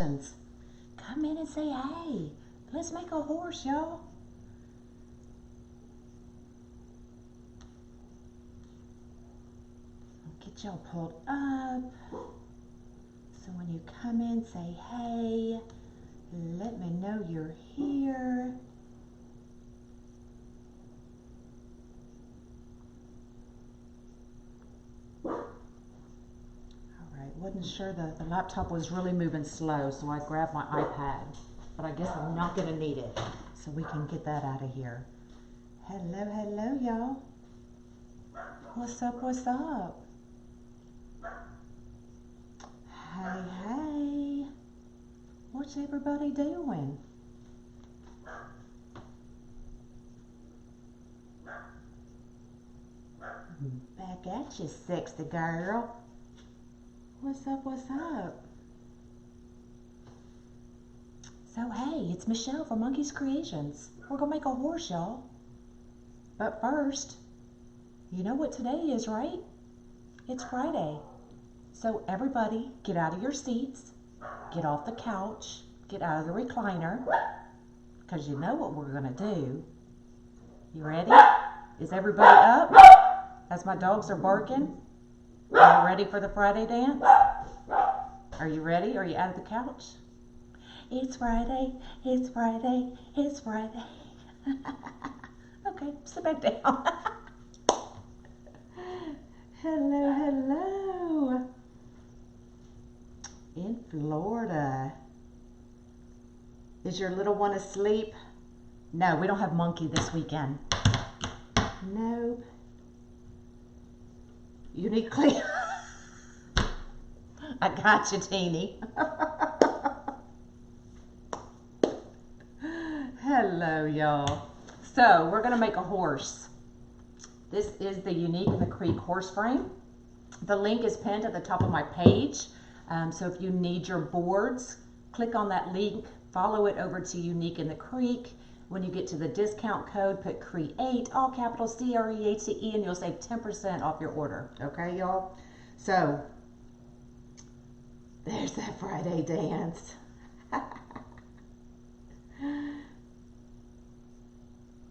Creations. Come in and say hey. Let's make a horse, y'all. Get y'all pulled up. So when you come in, say hey. Let me know you're here. Wasn't sure the laptop was really moving slow, so I grabbed my iPad. But I guess I'm not going to need it, so we can get that out of here. Hello, hello, y'all. What's up, what's up? Hey, hey. What's everybody doing? Back at you, sexy girl. What's up, what's up? So hey, it's Michelle from Monkey's Creations. We're gonna make a horse, y'all. But first, you know what today is, right? It's Friday. So everybody get out of your seats, get off the couch, get out of the recliner, because you know what we're gonna do. You ready? Is everybody up? As my dogs are barking? Are you ready for the Friday dance? Are you ready? Are you out of the couch? It's Friday, it's Friday, it's Friday. Okay, sit back down. Hello, hello. In Florida. Is your little one asleep? No, we don't have Monkey this weekend. Nope. You need clean. I got you, Teeny. Hello, y'all. So we're gonna make a horse. This is the Unique in the Creek horse frame. The link is pinned at the top of my page. So if you need your boards, click on that link, follow it over to Unique in the Creek. When you get to the discount code, put CREATE, all capital CREATE, and you'll save 10% off your order. Okay, y'all? So, there's that Friday dance.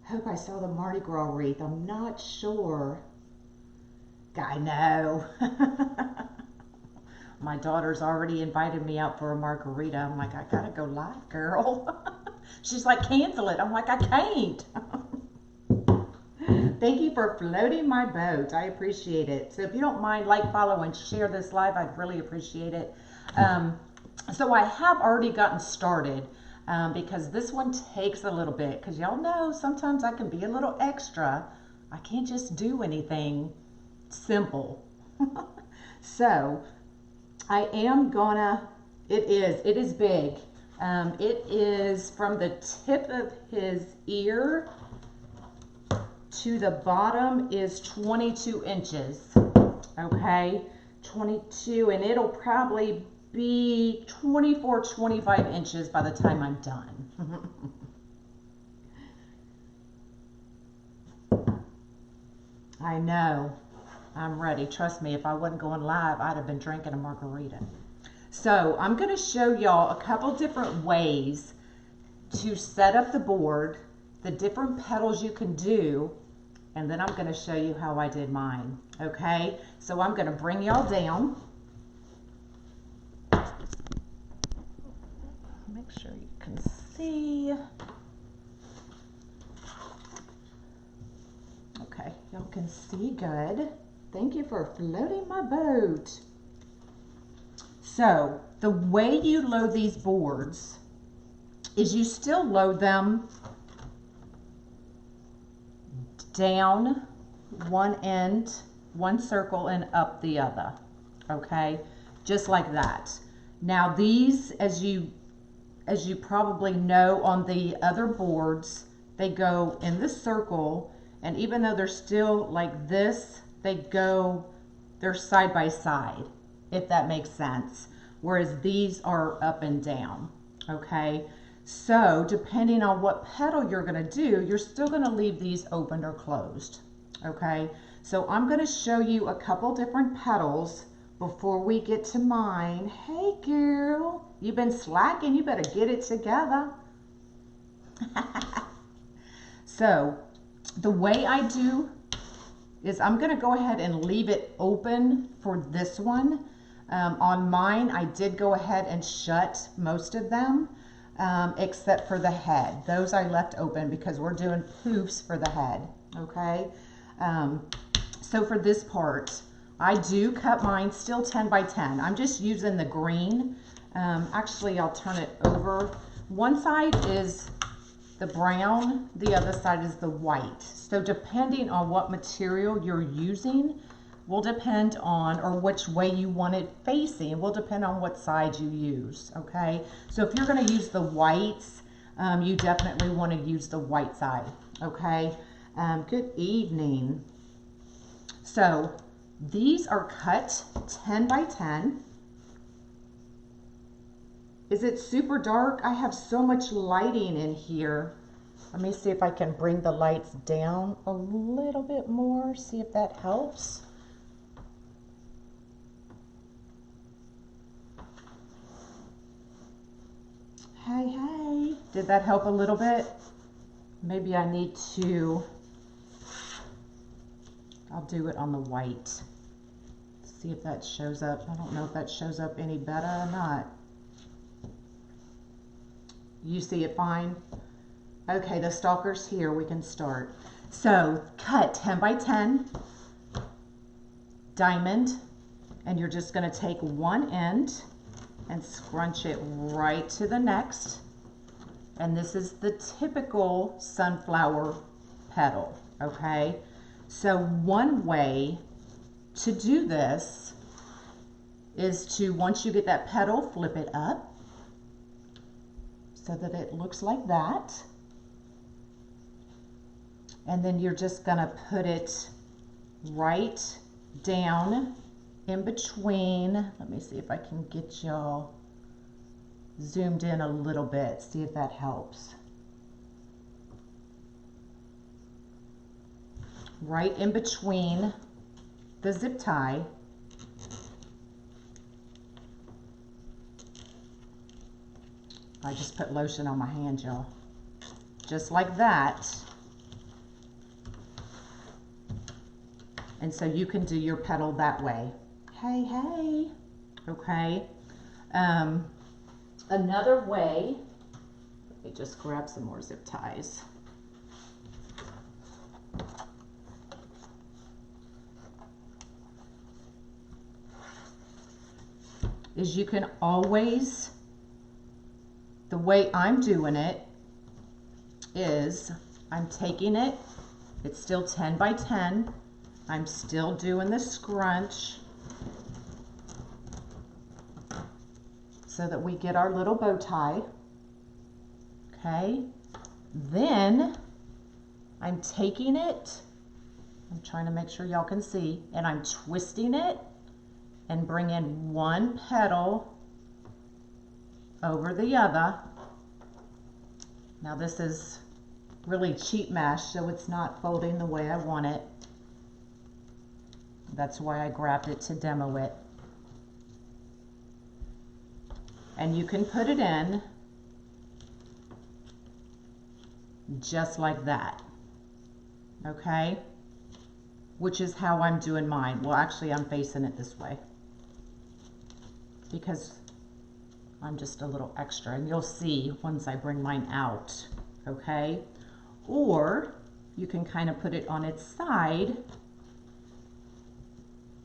Hope I saw the Mardi Gras wreath. I'm not sure. I know. My daughter's already invited me out for a margarita. I'm like, I gotta go live, girl. She's like, cancel it. I'm like, I can't. Thank you for floating my boat. I appreciate it. So if you don't mind, like, follow, and share this live, I'd really appreciate it. So I have already gotten started because this one takes a little bit. Because y'all know sometimes I can be a little extra. I can't just do anything simple. So I am gonna, it is big. It is from the tip of his ear to the bottom is 22 inches, okay? 22, and it'll probably be 24, 25 inches by the time I'm done. I know, I'm ready. Trust me, if I wasn't going live, I'd have been drinking a margarita. So I'm going to show y'all a couple different ways to set up the board, the different petals you can do, and then I'm going to show you how I did mine. Okay, so I'm going to bring y'all down. Make sure you can see. Okay, y'all can see good. Thank you for floating my boat. So the way you load these boards is you still load them down one end, one circle, and up the other. Okay, just like that. Now these, as you probably know, on the other boards, they go in this circle, and even though they're still like this, they're side by side, if that makes sense. Whereas these are up and down, okay? So depending on what petal you're gonna do, you're still gonna leave these open or closed, okay? So I'm gonna show you a couple different petals before we get to mine. Hey girl, you've been slacking, you better get it together. So the way I do is I'm gonna go ahead and leave it open for this one. On mine, I did go ahead and shut most of them, except for the head. Those I left open because we're doing poofs for the head, okay? So for this part, I do cut mine still 10 by 10. I'm just using the green. Actually, I'll turn it over. One side is the brown, the other side is the white. So depending on what material you're using will depend on, or which way you want it facing, will depend on what side you use, okay? So if you're gonna use the whites, you definitely wanna use the white side, okay? Good evening. So these are cut 10 by 10. Is it super dark? I have so much lighting in here. Let me see if I can bring the lights down a little bit more, see if that helps. Hey, hey, did that help a little bit? Maybe I need to, I'll do it on the white. See if that shows up. I don't know if that shows up any better or not. You see it fine? Okay, the stalker's here, we can start. So cut 10 by 10, diamond, and you're just gonna take one end and scrunch it right to the next. And this is the typical sunflower petal, okay? So one way to do this is to, once you get that petal, flip it up so that it looks like that. And then you're just gonna put it right down in between. Let me see if I can get y'all zoomed in a little bit, see if that helps. Right in between the zip tie. I just put lotion on my hand, y'all. Just like that. And so you can do your petal that way. Hey, hey. Okay. Another way, let me just grab some more zip ties. Is you can always, the way I'm doing it is I'm taking it, it's still 10 by 10. I'm still doing the scrunch so that we get our little bow tie. Okay. Then I'm taking it, I'm trying to make sure y'all can see, and I'm twisting it and bringing one petal over the other. Now this is really cheap mesh, so it's not folding the way I want it. That's why I grabbed it to demo it. And you can put it in just like that, okay? Which is how I'm doing mine. Well, actually, I'm facing it this way because I'm just a little extra, and you'll see once I bring mine out, okay? Or you can kind of put it on its side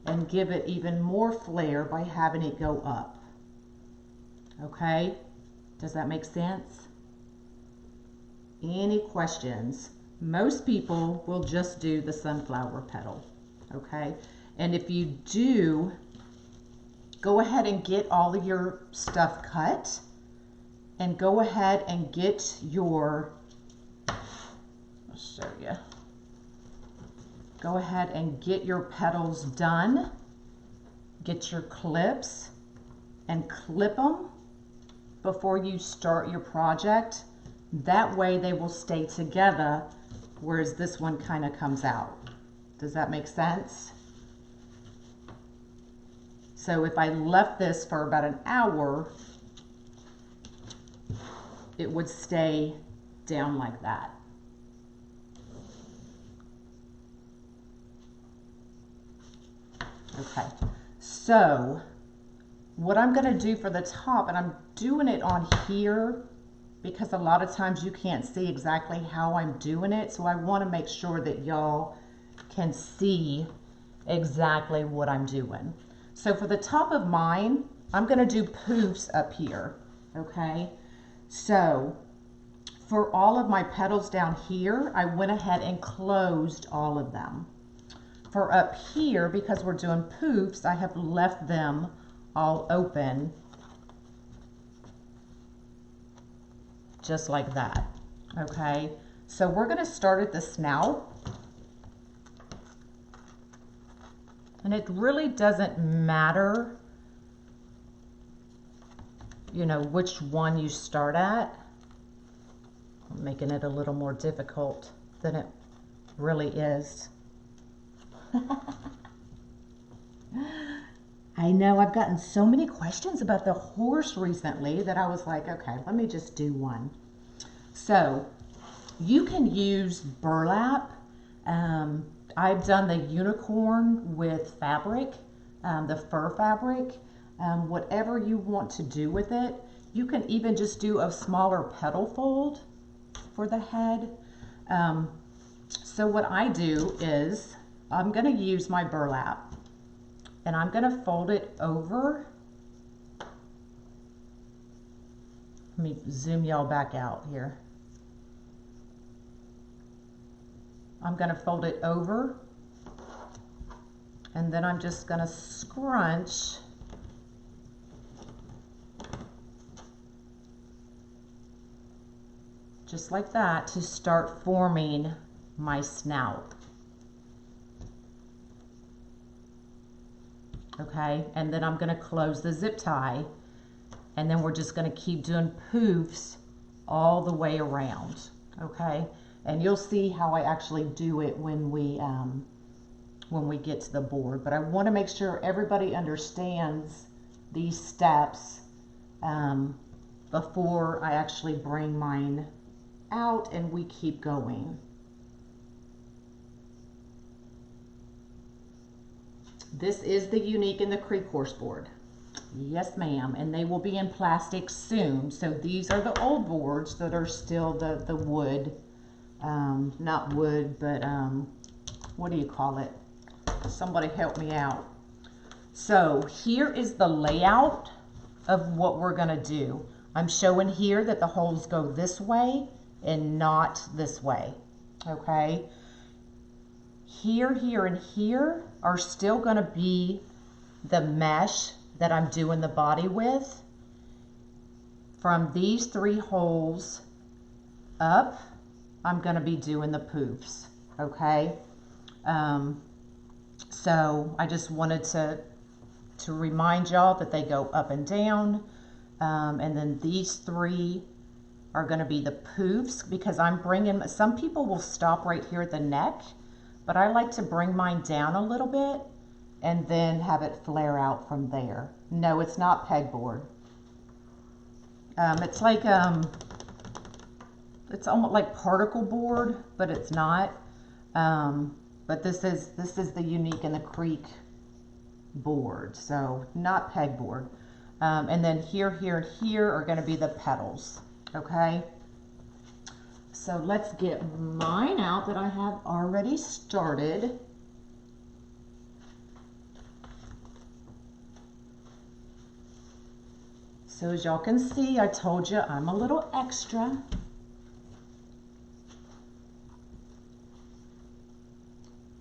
and give it even more flair by having it go up, okay? Does that make sense? Any questions? Most people will just do the sunflower petal, okay? And if you do, go ahead and get all of your stuff cut and go ahead and get your, I'll show you. Go ahead and get your petals done. Get your clips and clip them before you start your project. That way they will stay together, whereas this one kind of comes out. Does that make sense? So if I left this for about an hour, it would stay down like that. Okay, so what I'm going to do for the top, and I'm doing it on here because a lot of times you can't see exactly how I'm doing it, so I want to make sure that y'all can see exactly what I'm doing. So for the top of mine, I'm going to do poofs up here, okay? So for all of my petals down here, I went ahead and closed all of them. For up here, because we're doing poofs, I have left them all open, just like that, okay? So we're gonna start at the snout. And it really doesn't matter, you know, which one you start at. I'm making it a little more difficult than it really is. I know I've gotten so many questions about the horse recently that I was like, okay, let me just do one. So you can use burlap. I've done the unicorn with fabric, the fur fabric, whatever you want to do with it. You can even just do a smaller petal fold for the head. So what I do is I'm going to use my burlap and I'm going to fold it over. Let me zoom y'all back out here. I'm going to fold it over and then I'm just going to scrunch just like that to start forming my snout. Okay, and then I'm going to close the zip tie and then we're just going to keep doing poofs all the way around. Okay, and you'll see how I actually do it when we get to the board, but I want to make sure everybody understands these steps before I actually bring mine out and we keep going. This is the Unique and the Creek horse board. Yes, ma'am, and they will be in plastic soon. So these are the old boards that are still the wood, not wood, but what do you call it? Somebody help me out. So here is the layout of what we're gonna do. I'm showing here that the holes go this way and not this way, okay? Here, here, and here are still gonna be the mesh that I'm doing the body with. From these 3 holes up, I'm gonna be doing the poofs, okay? So I just wanted to remind y'all that they go up and down, and then these 3 are gonna be the poofs because I'm bringing, some people will stop right here at the neck, but I like to bring mine down a little bit and then have it flare out from there. No, it's not pegboard. It's like, it's almost like particle board, but it's not. But this is the Unique and the Creek board, so not pegboard. And then here, here, and here are gonna be the petals, okay? So let's get mine out that I have already started. So as y'all can see, I told you I'm a little extra.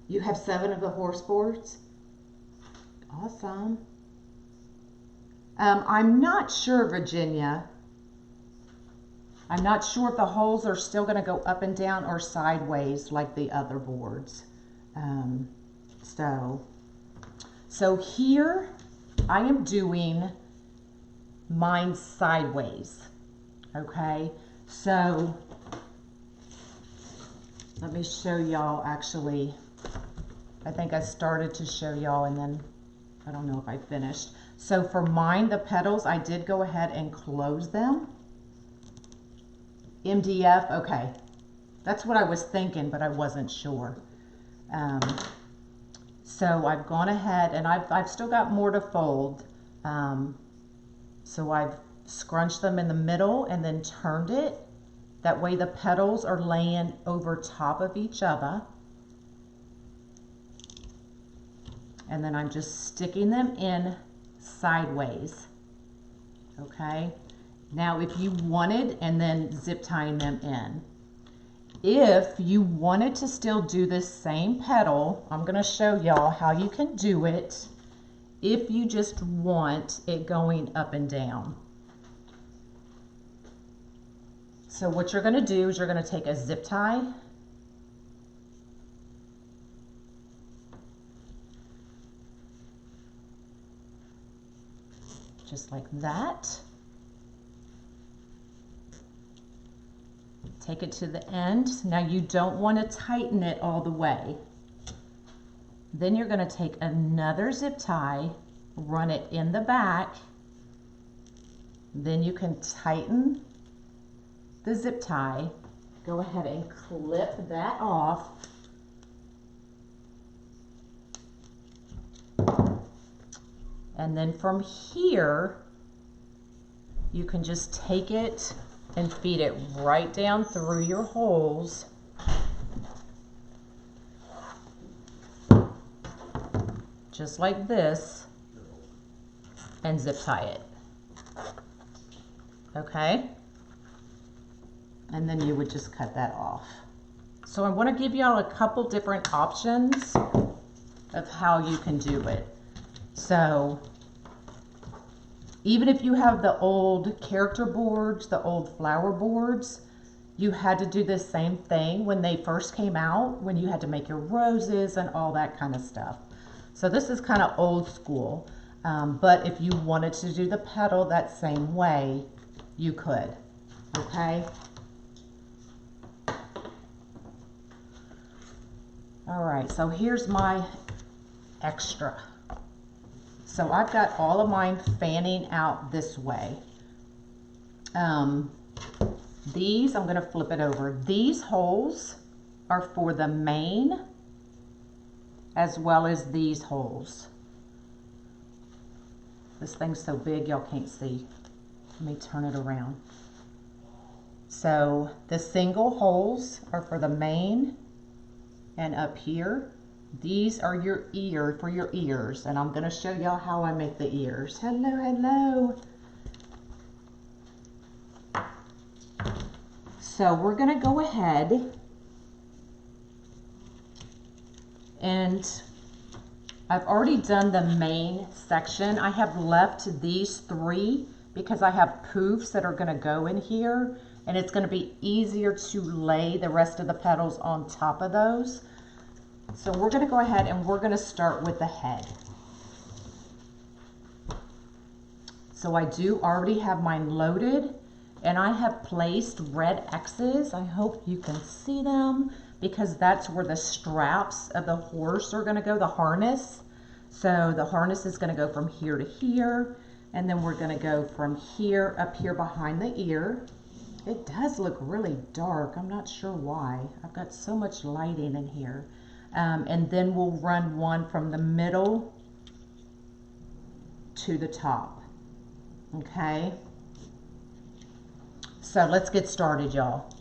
You have 7 of the horse boards? Awesome. I'm not sure, Virginia. I'm not sure if the holes are still going to go up and down or sideways like the other boards. So here I am doing mine sideways. Okay, so let me show y'all. Actually, I think I started to show y'all and then I don't know if I finished. So for mine, the petals, I did go ahead and close them. MDF, okay. That's what I was thinking, but I wasn't sure. So I've gone ahead and I've still got more to fold. So I've scrunched them in the middle and then turned it. That way the petals are laying over top of each other. And then I'm just sticking them in sideways. Okay. Now if you wanted, and then zip tying them in. If you wanted to still do this same petal, I'm going to show y'all how you can do it if you just want it going up and down. So what you're going to do is you're going to take a zip tie, just like that. Take it to the end. Now you don't want to tighten it all the way. Then you're going to take another zip tie, run it in the back. Then you can tighten the zip tie. Go ahead and clip that off. And then from here, you can just take it and feed it right down through your holes. Just like this, and zip tie it. Okay? And then you would just cut that off. So I want to give y'all a couple different options of how you can do it. So even if you have the old character boards, the old flower boards, you had to do the same thing when they first came out, when you had to make your roses and all that kind of stuff. So this is kind of old school, but if you wanted to do the petal that same way, you could, okay? All right, so here's my extra. So I've got all of mine fanning out this way. These, I'm going to flip it over. These holes are for the main as well as these holes. This thing's so big y'all can't see. Let me turn it around. So the single holes are for the main, and up here, these are your ear, for your ears, and I'm going to show y'all how I make the ears. Hello, hello. So we're going to go ahead and I've already done the main section. I have left these three because I have poofs that are going to go in here, and it's going to be easier to lay the rest of the petals on top of those. So we're going to go ahead and we're going to start with the head. So I do already have mine loaded, and I have placed red X's. I hope you can see them, because that's where the straps of the horse are going to go, the harness. So the harness is going to go from here to here, and then we're going to go from here up here behind the ear. It does look really dark. I'm not sure why. I've got so much lighting in here. And then we'll run one from the middle to the top. Okay? So let's get started, y'all,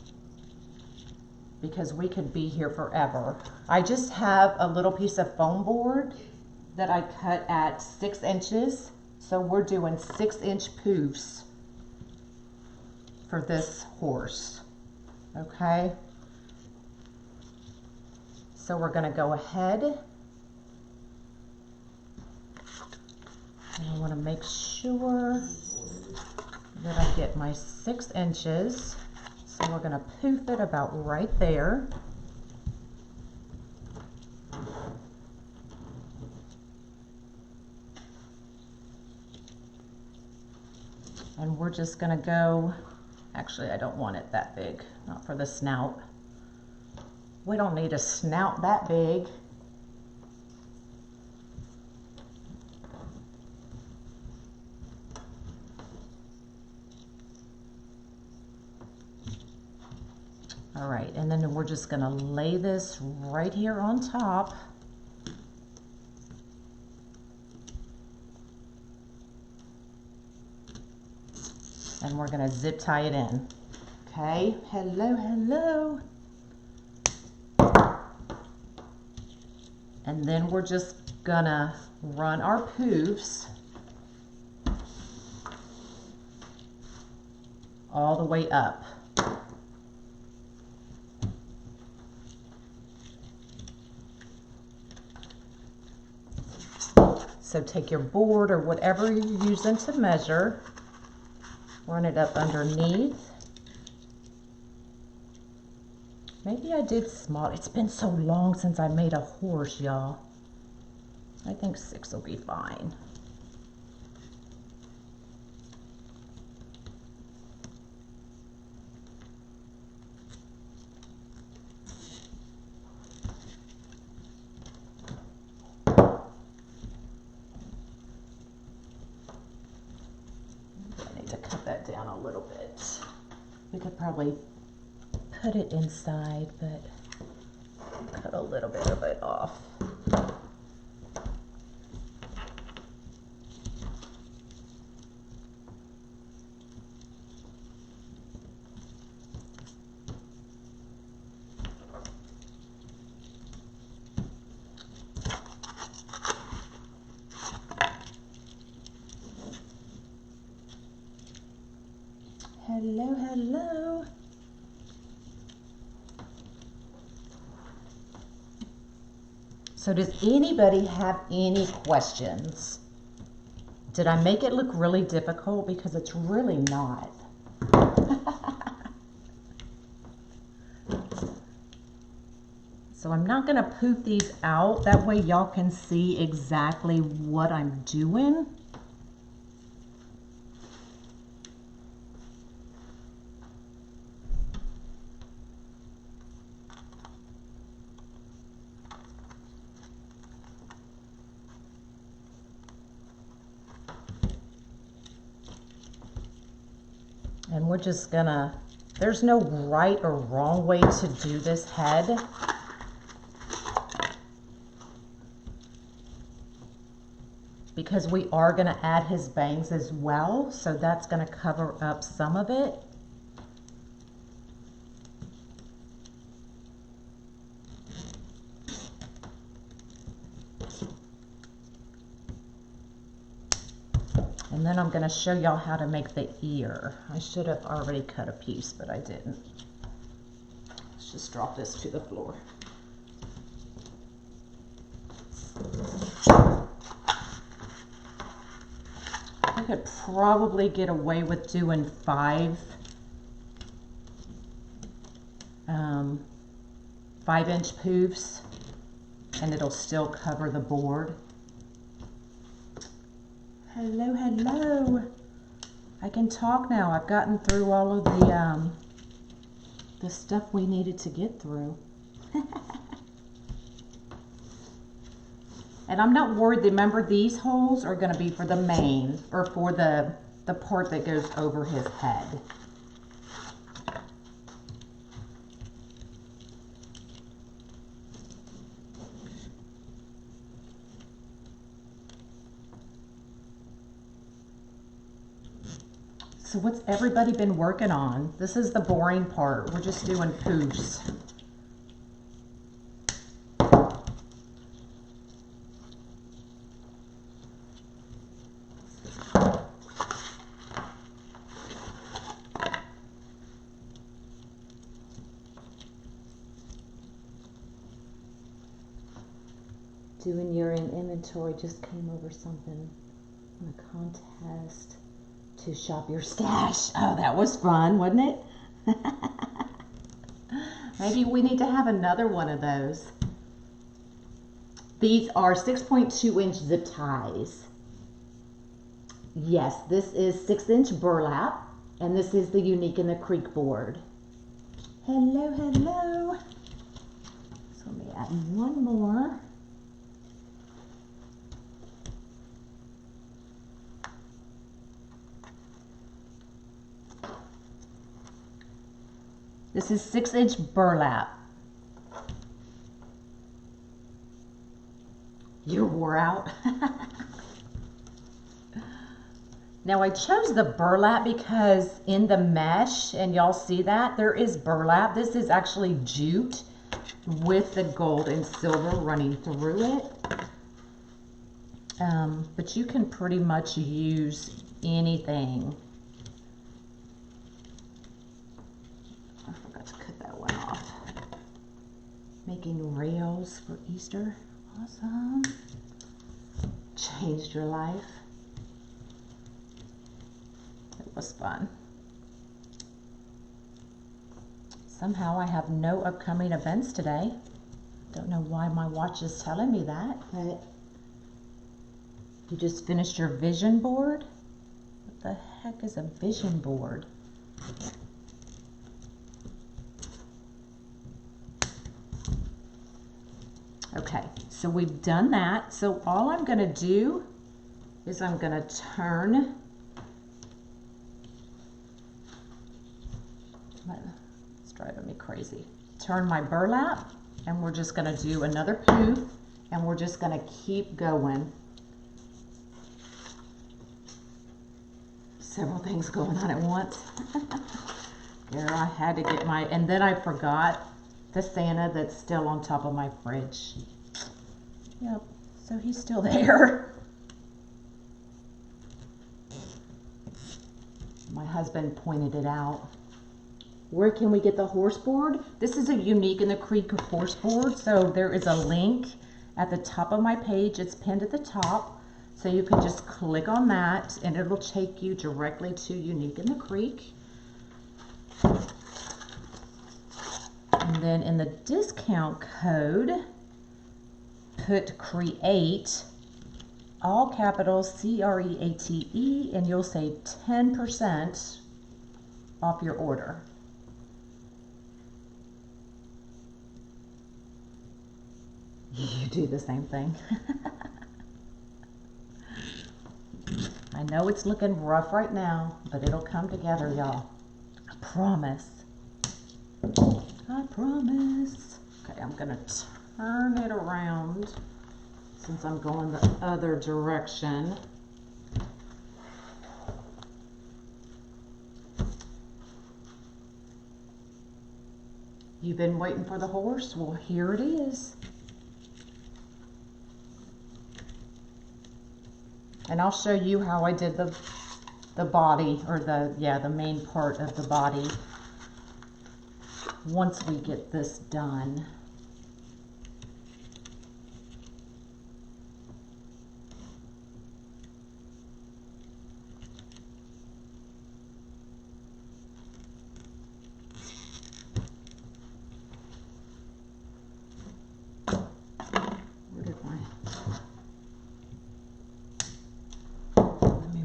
because we could be here forever. I just have a little piece of foam board that I cut at 6 inches. So we're doing 6-inch poofs for this horse. Okay? So we're going to go ahead, and I want to make sure that I get my 6 inches. So we're going to poof it about right there. And we're just going to go, actually I don't want it that big, not for the snout. We don't need a snout that big. All right, and then we're just gonna lay this right here on top. And we're gonna zip tie it in. Okay, hello, hello. And then we're just gonna run our poofs all the way up. So take your board or whatever you're using to measure, run it up underneath. Maybe I did small. It's been so long since I made a horse, y'all. I think 6 will be fine. I need to cut that down a little bit. We could probably put it inside, but cut a little bit of it off. Hello, hello. So does anybody have any questions? Did I make it look really difficult? Because it's really not. So I'm not gonna poof these out. That way y'all can see exactly what I'm doing. And we're just gonna, there's no right or wrong way to do this head. Because we are gonna add his bangs as well, so that's gonna cover up some of it. And then I'm gonna show y'all how to make the ear. I should have already cut a piece, but I didn't. Let's just drop this to the floor. I could probably get away with doing 5 5-inch poofs, and it'll still cover the board. Hello, hello. I can talk now. I've gotten through all of the stuff we needed to get through. And I'm not worried. Remember, these holes are going to be for the mane, or for the part that goes over his head. So what's everybody been working on? This is the boring part. We're just doing poofs. Doing your inventory, just came over something on a contest to shop your stash. Oh, that was fun, wasn't it? Maybe we need to have another one of those. These are 6.2-inch zip ties. Yes, this is 6-inch burlap, and this is the Unique in the Creek board. Hello, hello. So let me add one more. This is 6-inch burlap. You're wore out. Now I chose the burlap because in the mesh, and y'all see that, there is burlap. This is actually jute with the gold and silver running through it. But you can pretty much use anything. I forgot to cut that one off. Making rails for Easter. Awesome. Changed your life. It was fun. Somehow I have no upcoming events today. Don't know why my watch is telling me that, but you just finished your vision board? What the heck is a vision board? Okay, so we've done that. So all I'm going to do is I'm going to turn it's driving me crazy. Turn my burlap, and we're just going to do another poof, and we're just going to keep going. Several things going on at once. There, I had to get my, and then I forgot the Santa that's still on top of my fridge. Yep, so he's still there. My husband pointed it out. Where can we get the horse board? This is a Unique in the Creek horse board. So there is a link at the top of my page. It's pinned at the top. So you can just click on that and it'll take you directly to Unique in the Creek. And then in the discount code, put CREATE, all capitals, CREATE, and you'll save 10% off your order. You do the same thing. I know it's looking rough right now, but it'll come together, y'all. I promise. I promise. Okay, I'm gonna turn it around since I'm going the other direction. You've been waiting for the horse? Well, here it is. And I'll show you how I did the body, or the main part of the body once we get this done.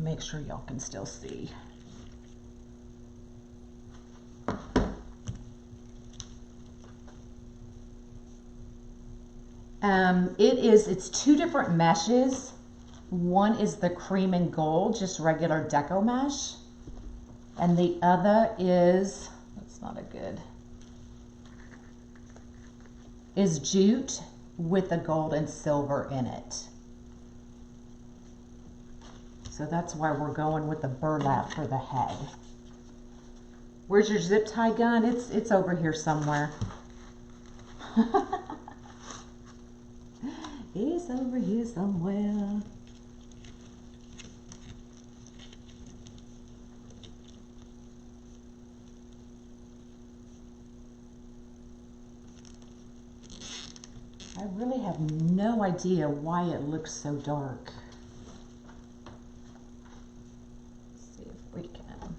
Make sure y'all can still see. It's two different meshes. One is the cream and gold, just regular decomesh. And the other is, that's not a good, is jute with the gold and silver in it. So that's why we're going with the burlap for the head. Where's your zip tie gun? It's over here somewhere. It's over here somewhere. I really have no idea why it looks so dark. We can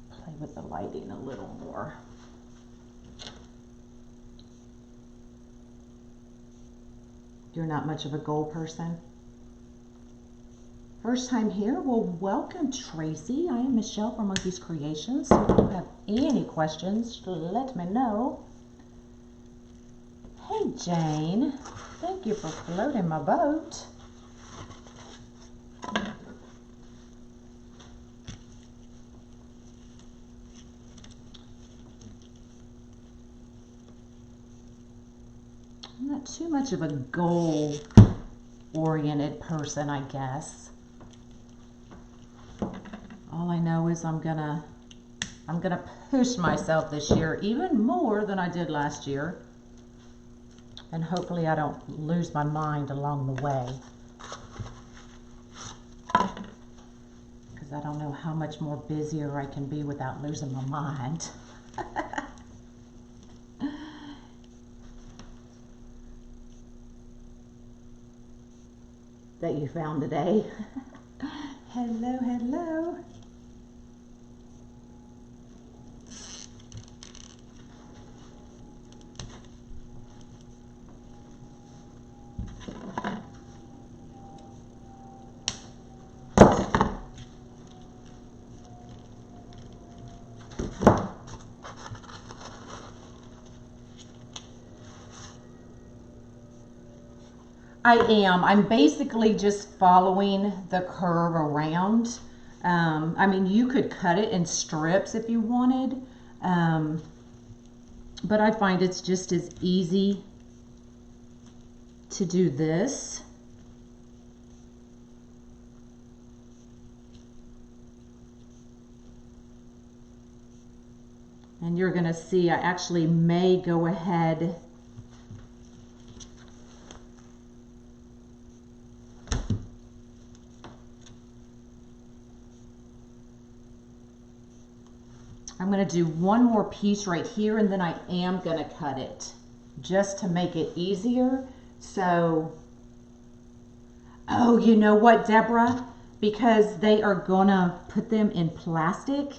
play with the lighting a little more. You're not much of a gold person? First time here? Well, welcome, Tracy. I am Michelle from Monkey's Creations. So if you have any questions, let me know. Hey, Jane. Thank you for floating my boat. I'm not too much of a goal-oriented person, I guess. All I know is I'm gonna push myself this year even more than I did last year. And hopefully I don't lose my mind along the way. Because I don't know how much more busier I can be without losing my mind. That you found today. Hello, hello. I am. I'm basically just following the curve around. I mean, you could cut it in strips if you wanted, but I find it's just as easy to do this. And you're going to see I actually may go ahead I'm going to do one more piece right here, and then I am going to cut it just to make it easier. So, oh, you know what, Deborah? Because they are going to put them in plastic,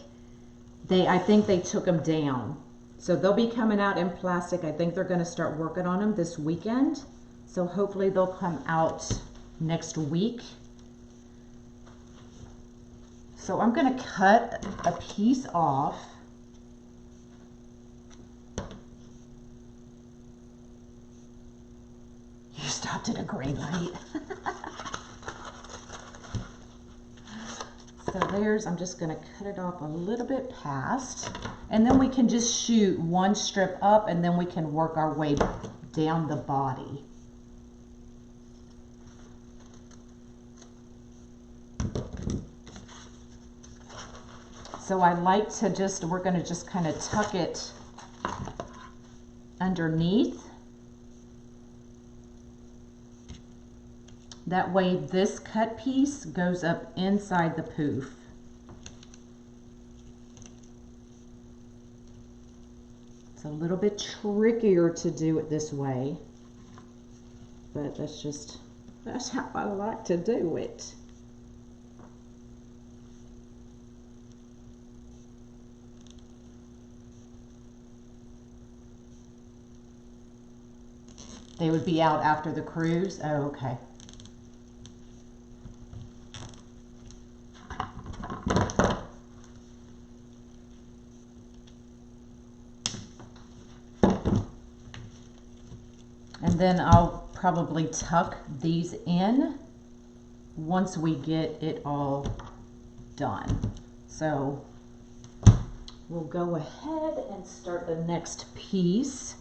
I think they took them down. So they'll be coming out in plastic. I think they're going to start working on them this weekend. So hopefully they'll come out next week. So I'm going to cut a piece off. You stopped at a green light. So there's, I'm just going to cut it off a little bit past. And then we can just shoot one strip up, and then we can work our way down the body. So I like to just, we're going to just kind of tuck it underneath. That way this cut piece goes up inside the poof. It's a little bit trickier to do it this way, but that's how I like to do it. They would be out after the cruise? Oh, okay. And then I'll probably tuck these in once we get it all done. So we'll go ahead and start the next piece.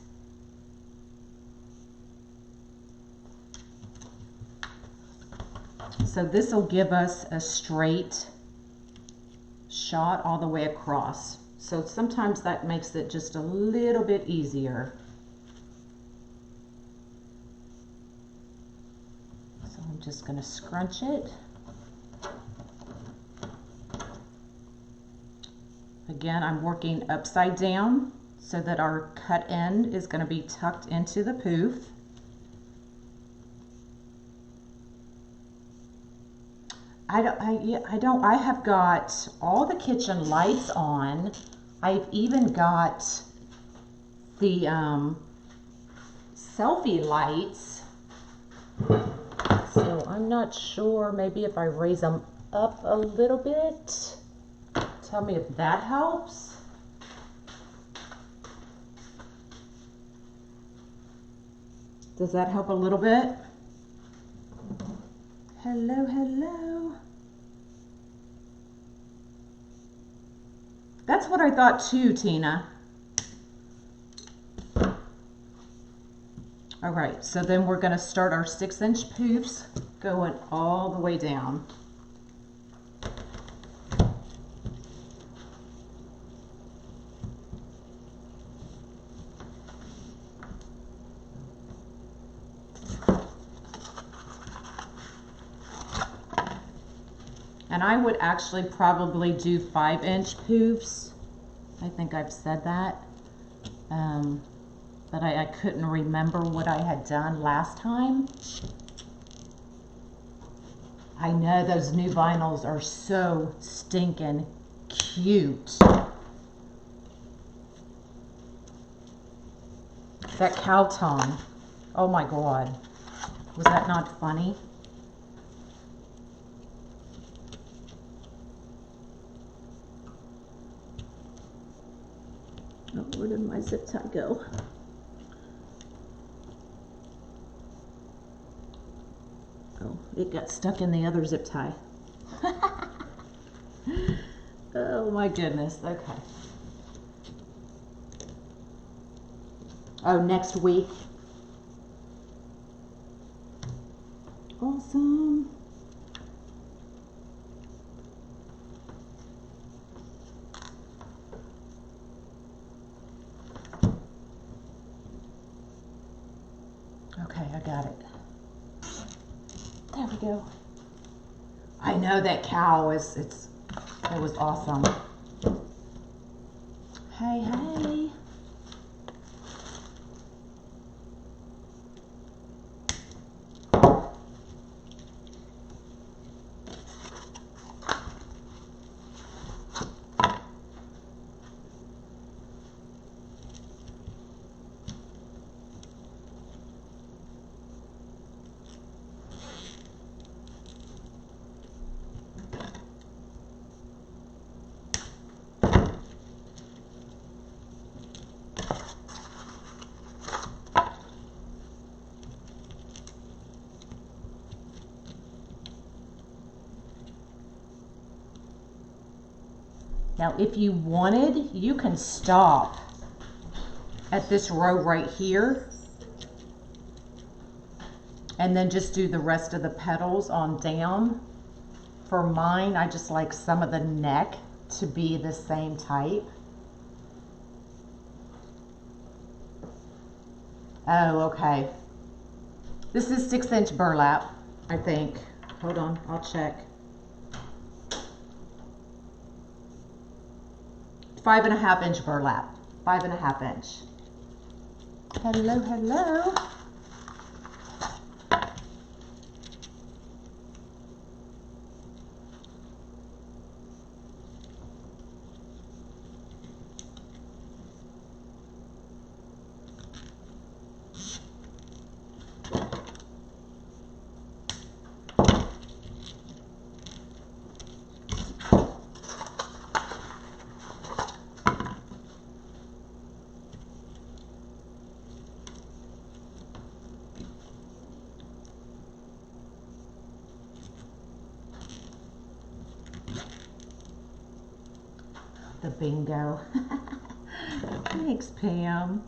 So this will give us a straight shot all the way across. So sometimes that makes it just a little bit easier. So I'm just going to scrunch it. Again, I'm working upside down so that our cut end is going to be tucked into the poof. I have got all the kitchen lights on. I've even got the selfie lights. So I'm not sure, maybe if I raise them up a little bit. Tell me if that helps. Does that help a little bit? Hello, hello. That's what I thought too, Tina. All right, so then we're gonna start our 6-inch poofs going all the way down. And I would actually probably do 5-inch poofs. I think I've said that. But I couldn't remember what I had done last time. I know those new vinyls are so stinking cute. That cow tongue. Oh my God. Was that not funny? Oh, where did my zip tie go? Oh, it got stuck in the other zip tie. Oh my goodness, okay. Oh, next week. Awesome. Okay, I got it. There we go. I know that cow it was awesome. Hey, hey. Now, if you wanted, you can stop at this row right here and then just do the rest of the petals on down. For mine, I just like some of the neck to be the same type. Oh, okay. This is 6-inch burlap, I think. Hold on, I'll check. 5.5-inch burlap. 5.5-inch. Hello, hello. The bingo. Thanks, Pam.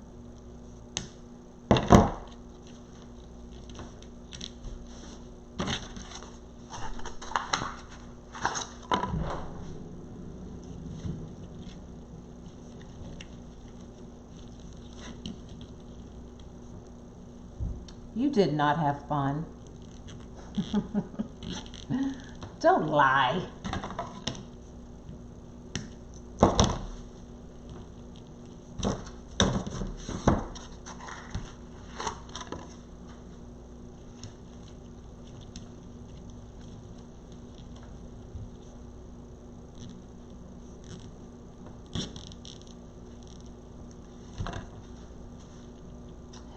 You did not have fun. Don't lie.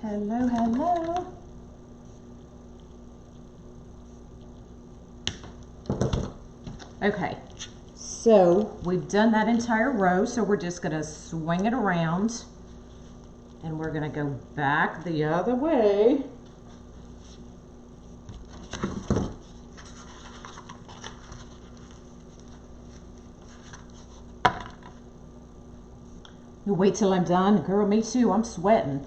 Hello, hello. Okay, so we've done that entire row, so we're just gonna swing it around and we're gonna go back the other way. You wait till I'm done. Girl, me too, I'm sweating.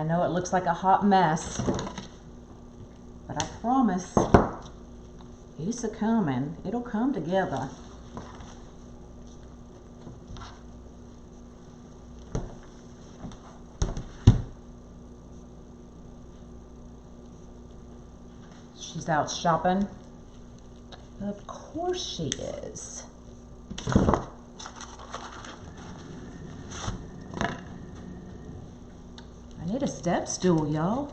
know it looks like a hot mess, but I promise it's a coming. It'll come together. She's out shopping. Of course she is. I need a step stool, y'all.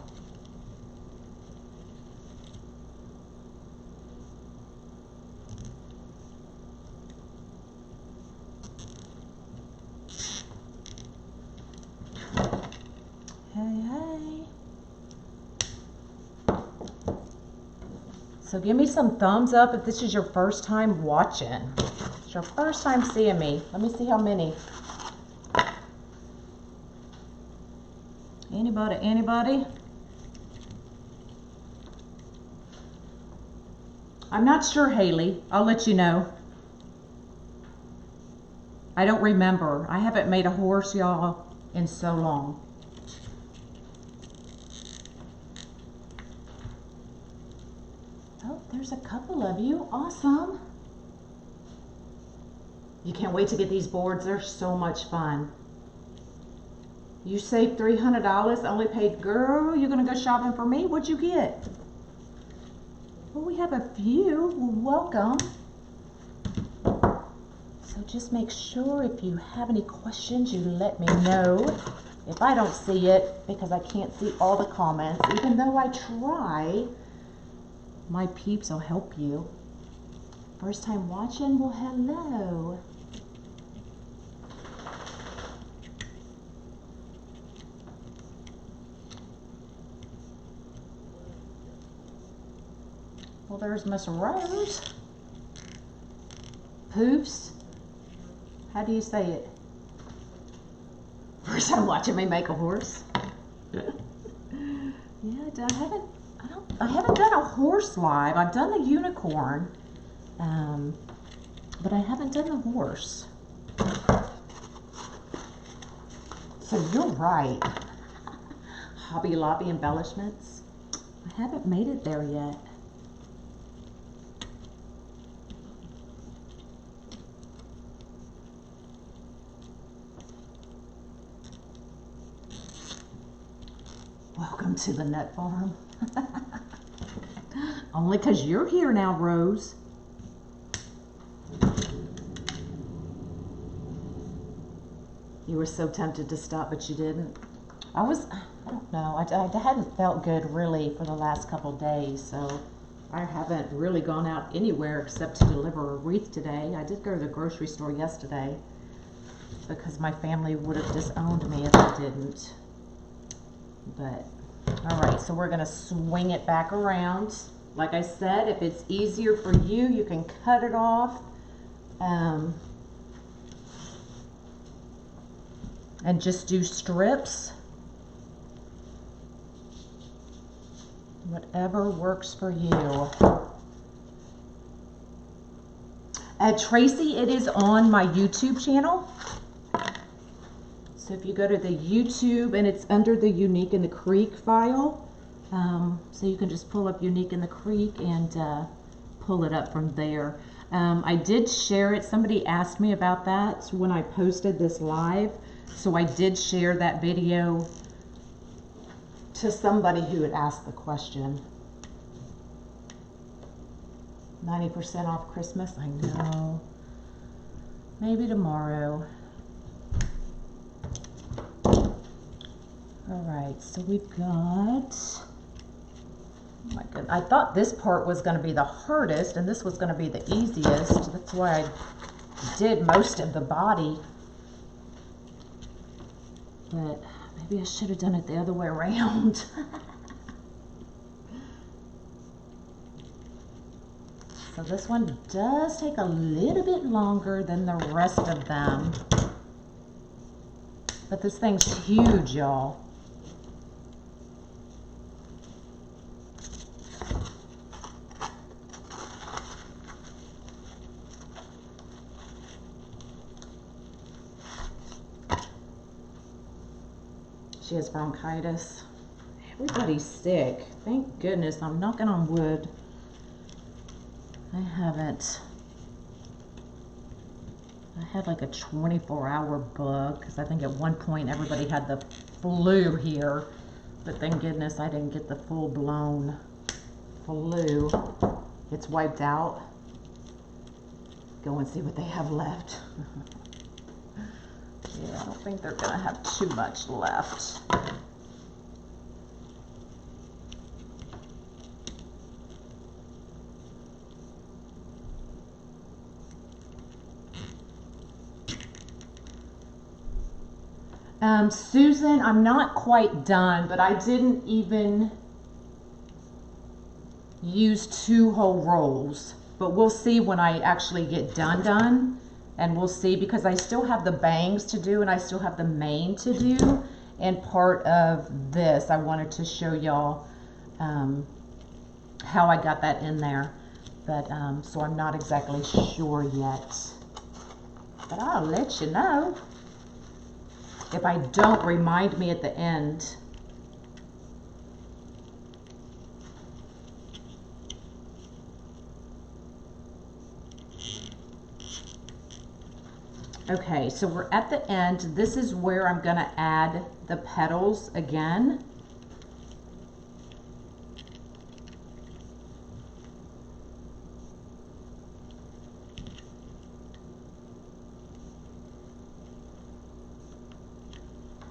So give me some thumbs up if this is your first time watching. It's your first time seeing me. Let me see how many. Anybody? I'm not sure, Haley. I'll let you know. I don't remember. I haven't made a horse, y'all, in so long. Oh, there's a couple of you. Awesome. You can't wait to get these boards. They're so much fun. You saved $300, only paid, girl, you're gonna go shopping for me? What'd you get? Well, we have a few. Well, welcome. So just make sure if you have any questions, you let me know. If I don't see it, because I can't see all the comments, even though I try, my peeps will help you. First time watching? Well, hello. Well, there's Miss Rose. Poofs. How do you say it? First time watching me make a horse. Yeah, I haven't done a horse live. I've done the unicorn, but I haven't done the horse. So you're right. Hobby Lobby embellishments. I haven't made it there yet. Welcome to the nut farm. Only because you're here now, Rose. You were so tempted to stop, but you didn't. I don't know, I hadn't felt good really for the last couple days, so I haven't really gone out anywhere except to deliver a wreath today. I did go to the grocery store yesterday because my family would have disowned me if I didn't. But, all right, so we're gonna swing it back around. Like I said, if it's easier for you, you can cut it off. And just do strips. Whatever works for you. Tracy, it is on my YouTube channel. So if you go to the YouTube, and it's under the Unique in the Creek file, so you can just pull up Unique in the Creek and pull it up from there. I did share it. Somebody asked me about that when I posted this live. So I did share that video to somebody who had asked the question. 90% off Christmas, I know. Maybe tomorrow. All right, so we've got, oh my goodness, I thought this part was going to be the hardest and this was going to be the easiest. That's why I did most of the body. But maybe I should have done it the other way around. So this one does take a little bit longer than the rest of them. But this thing's huge, y'all. She has bronchitis. Everybody's sick. Thank goodness. I'm knocking on wood. I haven't. I had like a 24-hour bug because I think at one point everybody had the flu here. But thank goodness I didn't get the full-blown flu. It's wiped out. Go and see what they have left. Yeah, I don't think they're going to have too much left. Susan, I'm not quite done, but I didn't even use 2 whole rolls. But we'll see when I actually get done. And we'll see, because I still have the bangs to do and I still have the mane to do. And part of this, I wanted to show y'all how I got that in there. But so I'm not exactly sure yet. But I'll let you know. If I don't, remind me at the end. Okay, so we're at the end. This is where I'm going to add the petals again.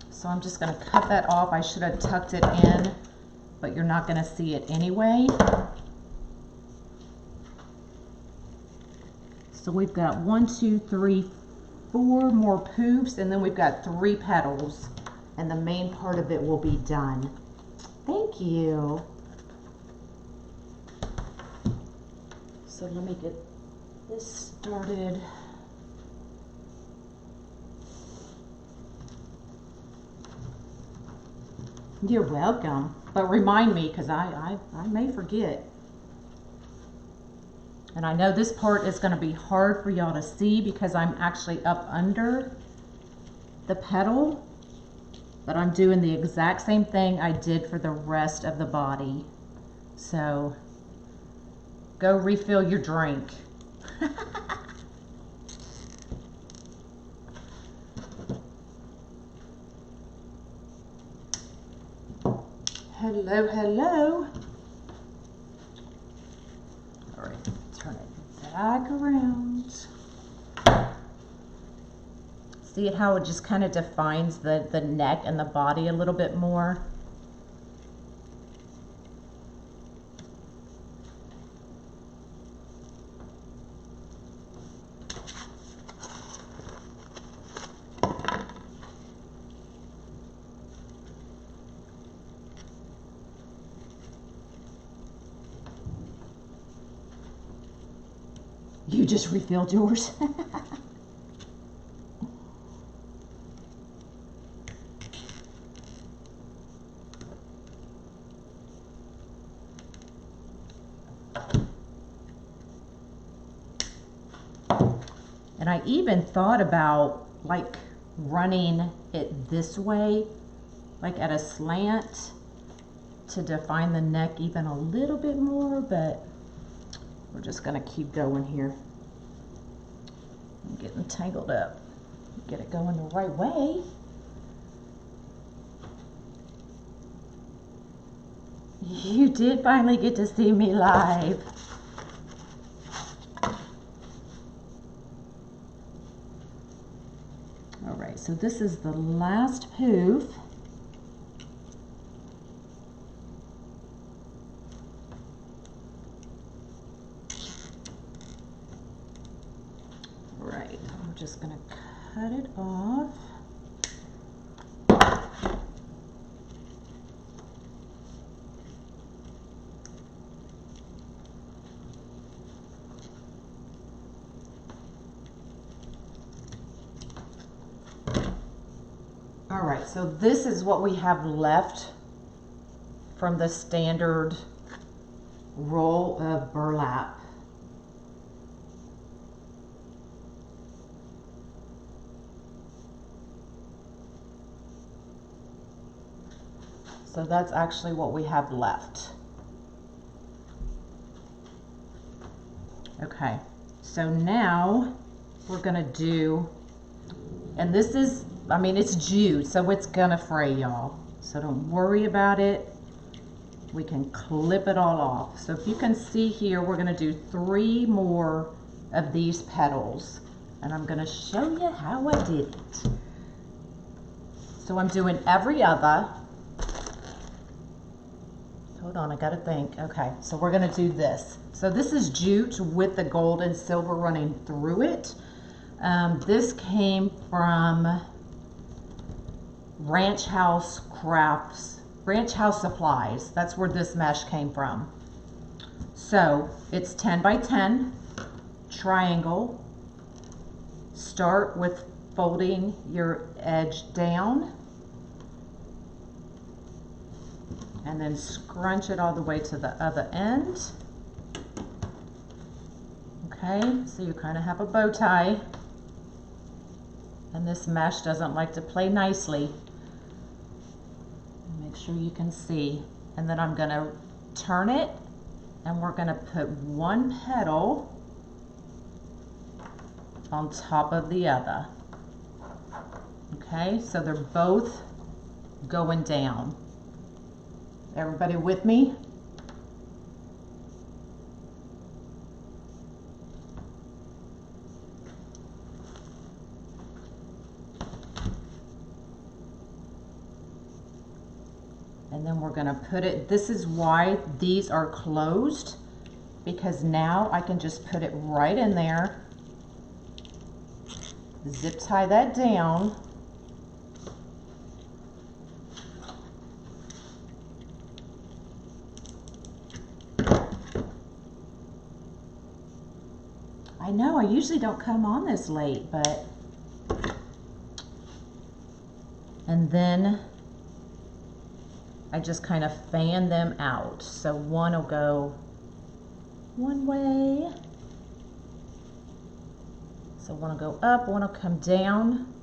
So I'm just going to cut that off. I should have tucked it in, but you're not going to see it anyway. So we've got 1, 2, 3, 4 more poofs, and then we've got 3 petals, and the main part of it will be done. Thank you. So let me get this started. You're welcome, but remind me, because I may forget. And I know this part is going to be hard for y'all to see because I'm actually up under the petal, but I'm doing the exact same thing I did for the rest of the body. So go refill your drink. Hello, hello. All right, turn it back around. See how it just kind of defines the neck and the body a little bit more? You just refilled yours. And I even thought about like running it this way, like at a slant, to define the neck even a little bit more, but we're just gonna keep going here. I'm getting tangled up. Get it going the right way. You did finally get to see me live. All right, so this is the last poof. Right, I'm just gonna cut it off. All right, so this is what we have left from the standard roll of burlap. So that's actually what we have left. Okay, so now we're gonna do, and this is, I mean, it's jute, so it's gonna fray, y'all. So don't worry about it. We can clip it all off. So if you can see here, we're gonna do 3 more of these petals, and I'm gonna show you how I did it. So I'm doing every other. Hold on, I gotta think. Okay, so we're gonna do this. So this is jute with the gold and silver running through it. This came from Ranch House Supplies. That's where this mesh came from. So it's 10 by 10, triangle. Start with folding your edge down, and then scrunch it all the way to the other end. Okay, so you kind of have a bow tie, and this mesh doesn't like to play nicely. Make sure you can see. And then I'm gonna turn it, and we're gonna put one petal on top of the other. Okay, so they're both going down. Everybody with me? And then we're gonna put it, this is why these are closed, because now I can just put it right in there, zip tie that down, I know I usually don't come on this late, but, and then I just kind of fan them out. So one will go one way, so one will go up, one will come down,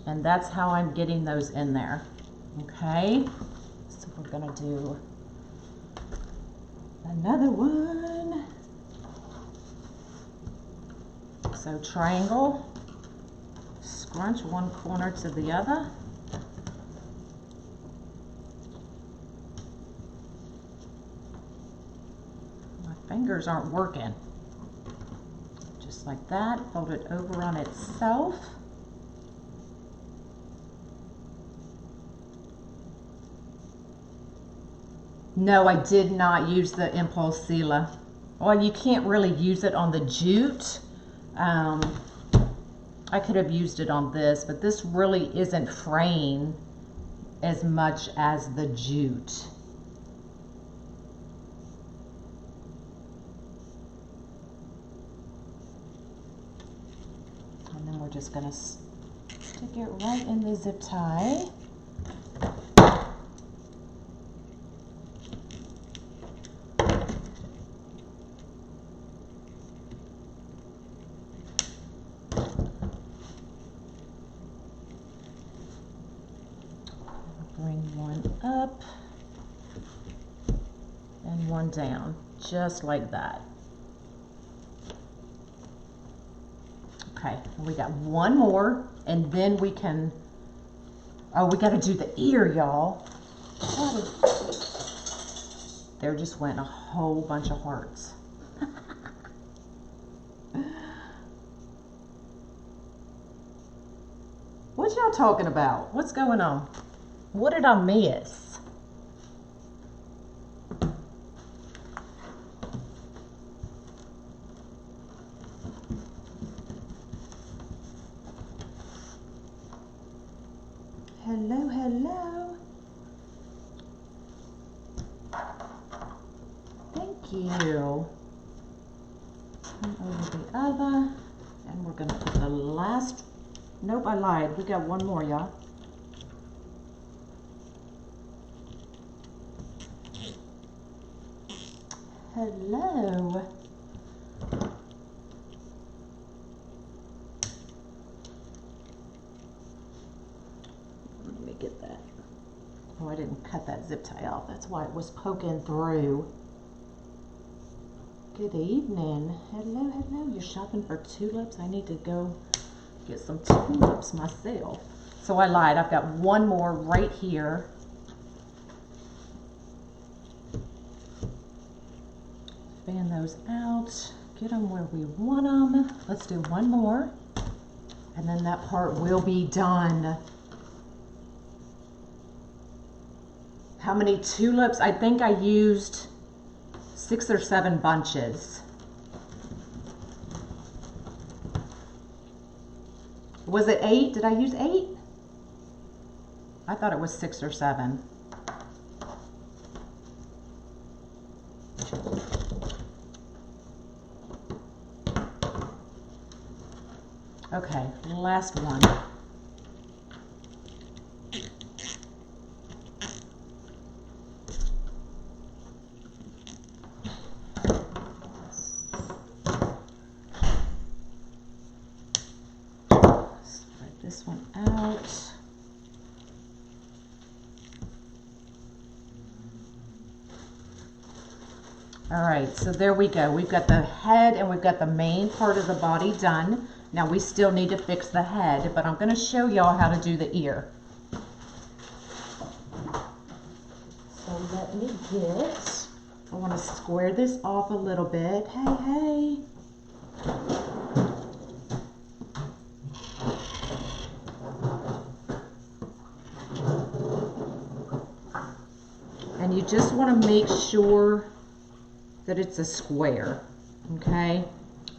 and that's how I'm getting those in there. Okay, so we're gonna do another one. So triangle, scrunch one corner to the other. My fingers aren't working. Just like that, fold it over on itself. No, I did not use the impulse sealer. Well, you can't really use it on the jute. I could have used it on this, but this really isn't fraying as much as the jute. And then we're just gonna stick it right in the zip tie. Bring one up and one down, just like that. Okay, we got one more, and then we can, oh, we got to do the ear, y'all. There just went a whole bunch of hearts. What y'all talking about? What's going on? What did I miss? Hello, hello. Thank you. And over the other. And we're going to put the last, nope, I lied. We got one more, y'all. Hello. Let me get that. cut that zip tie off. That's why it was poking through. Good evening. Hello, hello. You're shopping for tulips? I need to go get some tulips myself. So I lied. I've got one more right here. Fan those out. Get them where we want them. Let's do one more. And then that part will be done. How many tulips? I think I used 6 or 7 bunches. Was it 8? Did I use 8? I thought it was 6 or 7. Okay, last one. Spread this one out. All right, so there we go. We've got the head and we've got the main part of the body done. Now we still need to fix the head, but I'm going to show y'all how to do the ear. So let me I want to square this off a little bit. Hey, hey. And you just want to make sure that it's a square, okay?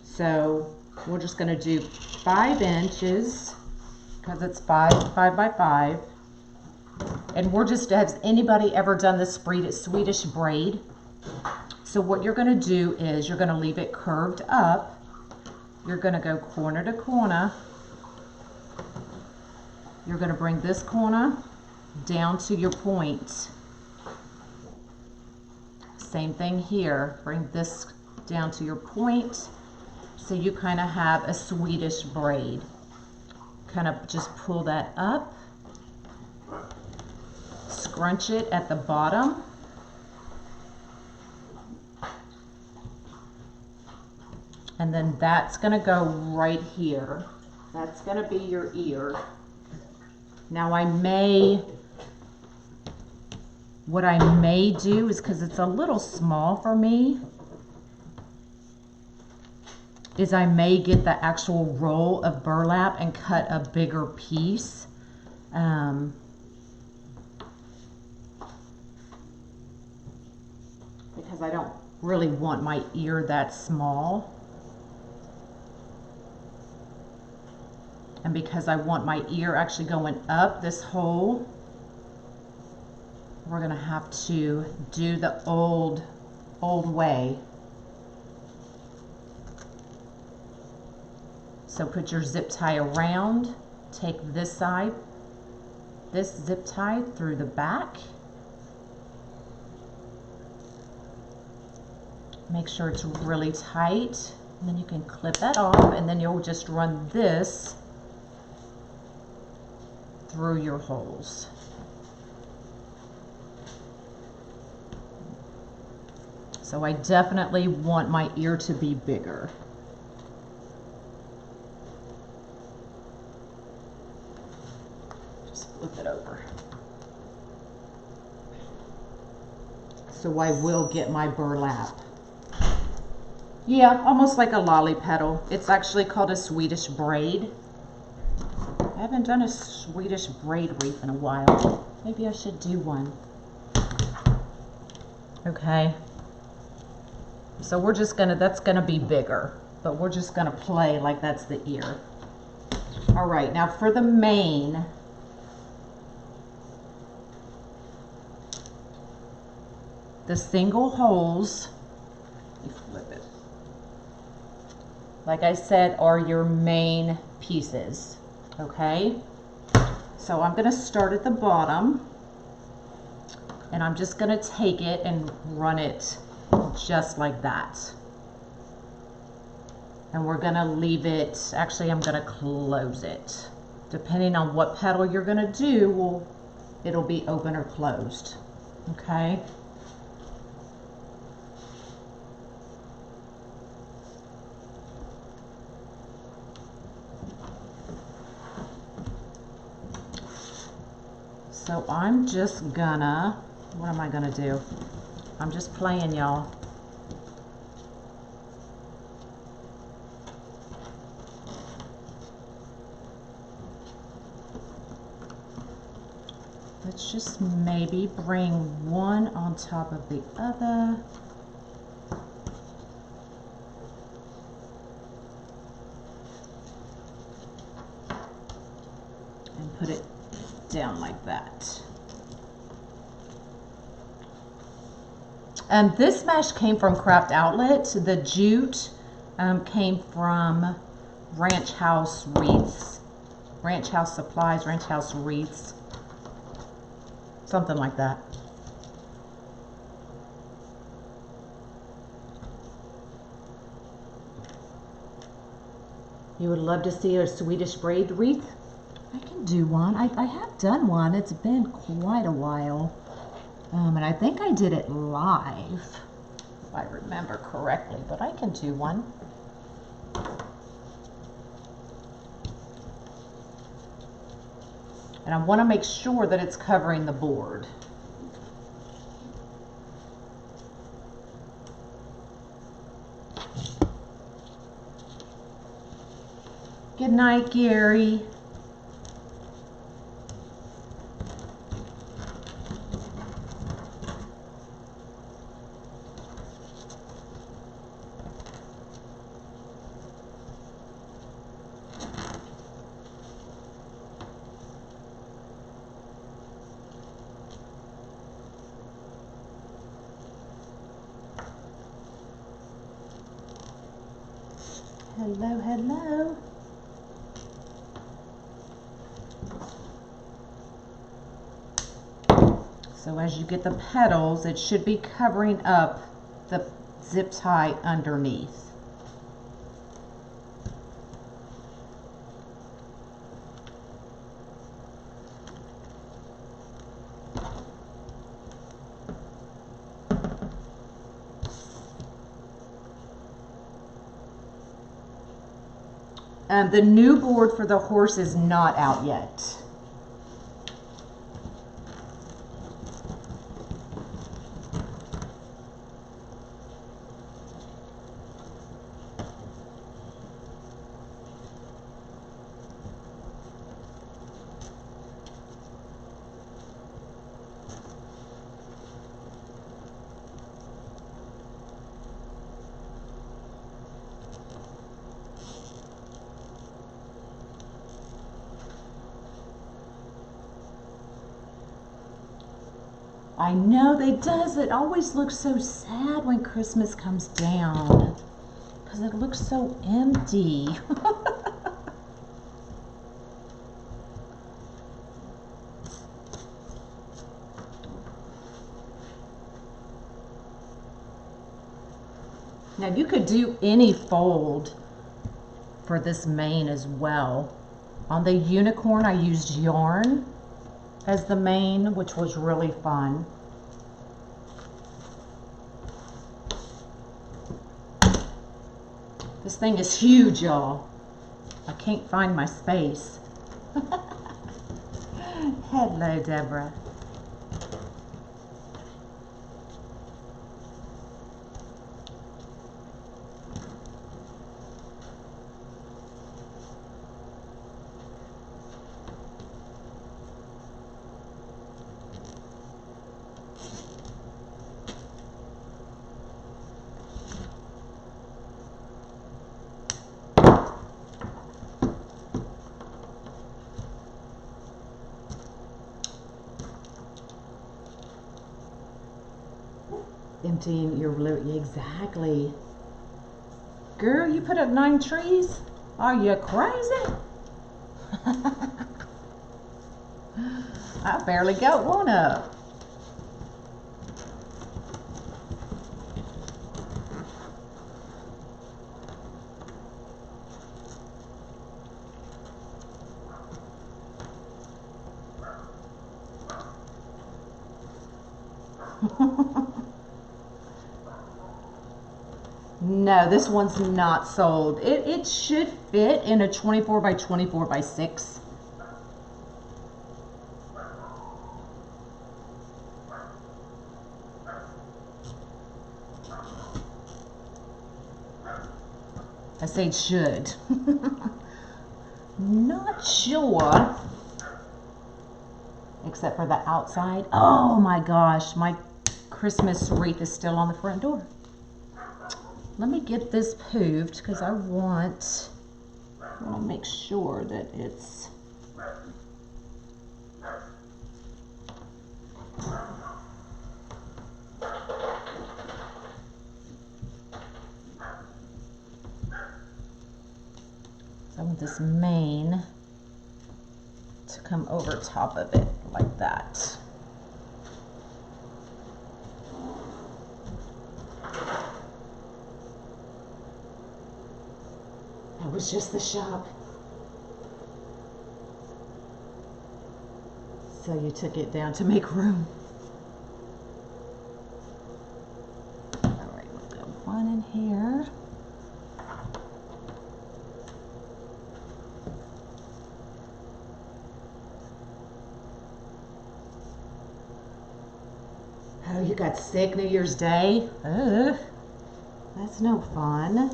So we're just going to do 5 inches because it's 5 by 5. And we're just, has anybody ever done the Swedish braid? So what you're going to do is you're going to leave it curved up. You're going to go corner to corner. You're going to bring this corner down to your point. Same thing here. Bring this down to your point. So you kind of have a Swedish braid. Kind of just pull that up. Scrunch it at the bottom. And then that's going to go right here. That's going to be your ear. Now what I may do is, because it's a little small for me, is I may get the actual roll of burlap and cut a bigger piece. Because I don't really want my ear that small. And because I want my ear actually going up this hole, we're gonna have to do the old way. So put your zip tie around, take this side, this zip tie through the back. Make sure it's really tight, and then you can clip that off, and then you'll just run this through your holes. So I definitely want my ear to be bigger. Just flip it over. So I will get my burlap. Yeah, almost like a lolly petal. It's actually called a Swedish braid. I haven't done a Swedish braid wreath in a while. Maybe I should do one. Okay. So we're just gonna, that's gonna be bigger, but we're just gonna play like that's the ear. All right, now for the mane, the single holes, you flip it, like I said, are your main pieces, okay? So I'm gonna start at the bottom, and I'm just gonna take it and run it just like that. And we're gonna leave it, actually I'm gonna close it. Depending on what petal you're gonna do, it'll be open or closed. Okay. So I'm just gonna, what am I gonna do? I'm just playing, y'all. Let's just maybe bring one on top of the other. And put it down like that. This mesh came from Craft Outlet. The jute came from Ranch House Wreaths. Ranch House Supplies, Ranch House Wreaths. Something like that. You would love to see a Swedish braid wreath? I can do one. I have done one. It's been quite a while. And I think I did it live, if I remember correctly, but I can do one. And I want to make sure that it's covering the board. Good night, Gary. Hello, hello. So as you get the petals, it should be covering up the zip tie underneath. The new board for the horse is not out yet. I know they does. It always looks so sad when Christmas comes down because it looks so empty. Now you could do any fold for this mane as well. On the unicorn I used yarn as the mane, which was really fun. This thing is huge, y'all. I can't find my space. Hello, Deborah. Emptying your blue, exactly. Girl, you put up 9 trees? Are you crazy? I barely got one up. No, this one's not sold. It should fit in a 24 by 24 by 6. I say it should. Not sure. Except for the outside. Oh my gosh, my Christmas wreath is still on the front door. Let me get this poofed because I want to make sure that it's I want this mane to come over top of it like that. That was just the shop. So you took it down to make room. All right, we'll go one in here. Oh, you got sick New Year's Day? Ugh, that's no fun.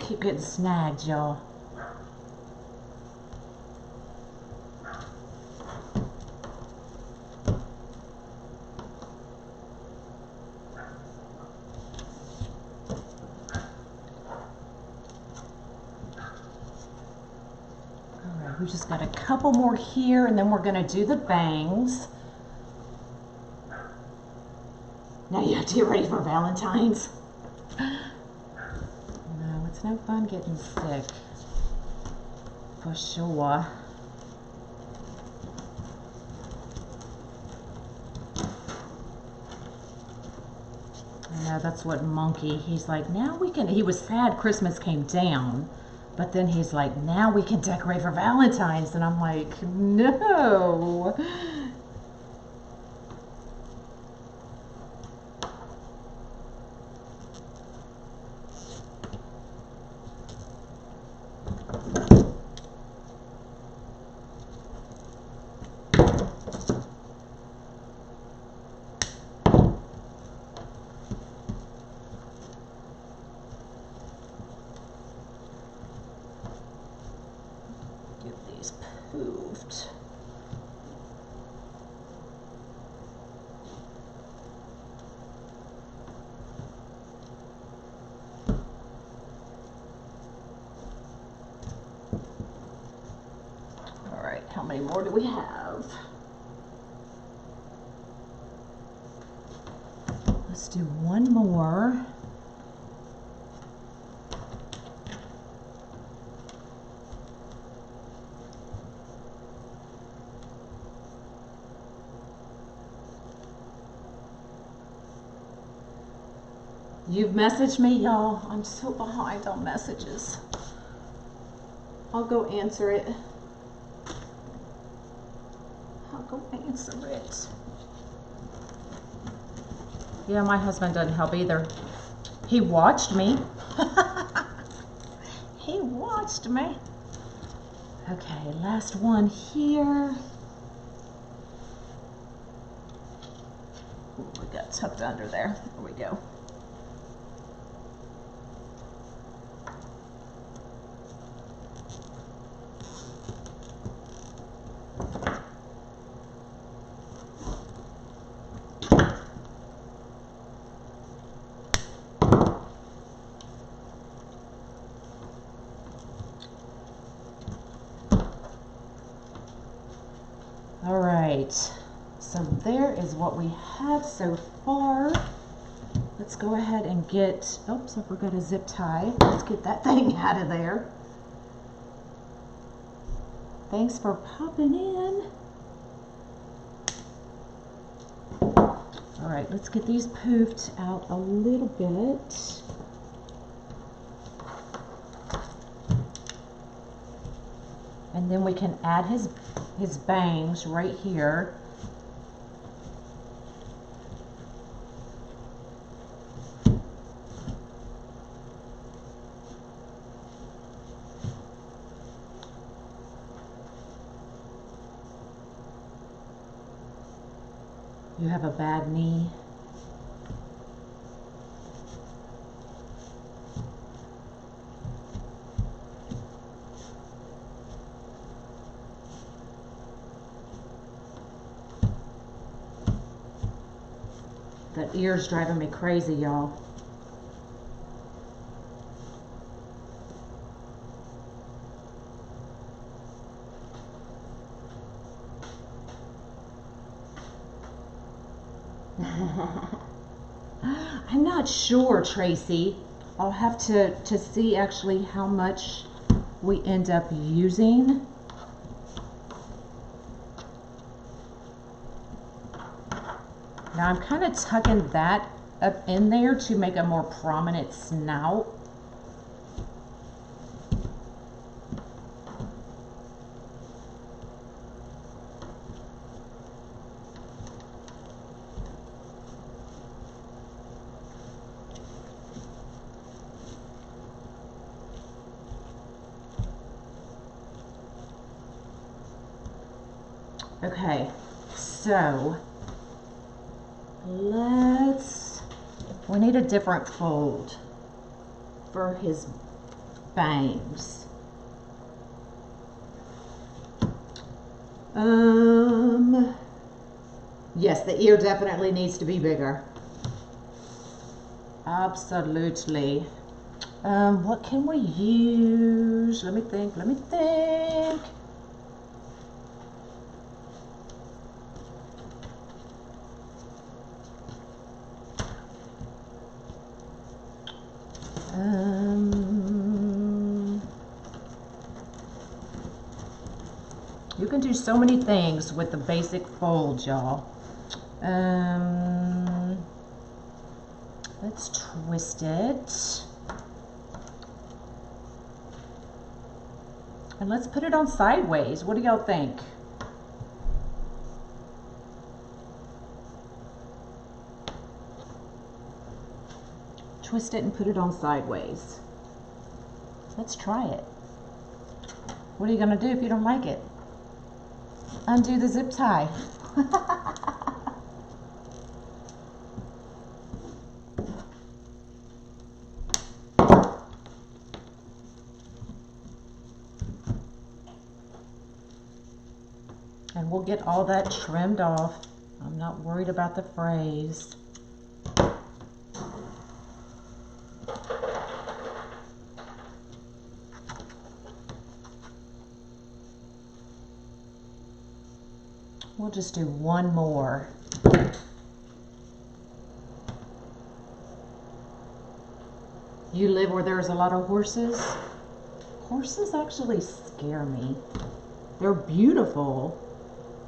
Keep getting snagged, y'all. Alright, we just got a couple more here and then we're gonna do the bangs. Now you have to get ready for Valentine's. It's no fun getting sick, for sure. I know, that's what Monkey, he's like, now we can, he was sad Christmas came down, but then he's like, now we can decorate for Valentine's, and I'm like, no. Poofed. All right, how many more do we have? Let's do one more. You've messaged me, y'all. I'm so behind on messages. I'll go answer it. I'll go answer it. Yeah, my husband doesn't help either. He watched me. He watched me. Okay, last one here. Ooh, we got tucked under there. There we go. there is what we have so far. Let's go ahead and get, oops, I forgot a zip tie. Let's get that thing out of there. Thanks for popping in. All right, let's get these poofed out a little bit. And then we can add his bangs right here. You have a bad knee. That ear's driving me crazy, y'all. I'm not sure, Tracy. I'll have to see actually how much we end up using. Now I'm kind of tucking that up in there to make a more prominent snout. Okay, so we need a different fold for his bangs. Yes, the ear definitely needs to be bigger. Absolutely. What can we use? Let me think. You can do so many things with the basic fold, y'all. Let's twist it. And let's put it on sideways. What do y'all think? Twist it and put it on sideways. Let's try it. What are you gonna do if you don't like it? Undo the zip tie. And we'll get all that trimmed off. I'm not worried about the frays. We'll just do one more. You live where there's a lot of horses? Horses actually scare me. They're beautiful.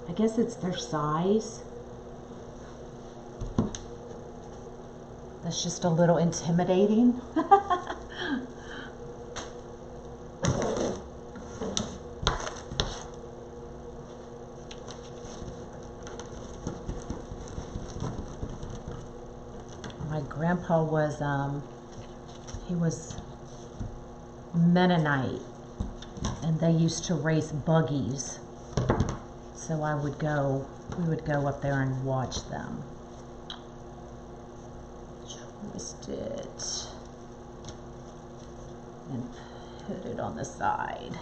I guess it's their size. That's just a little intimidating. My grandpa was, he was Mennonite, and they used to race buggies. So we would go up there and watch them. Twist it and put it on the side.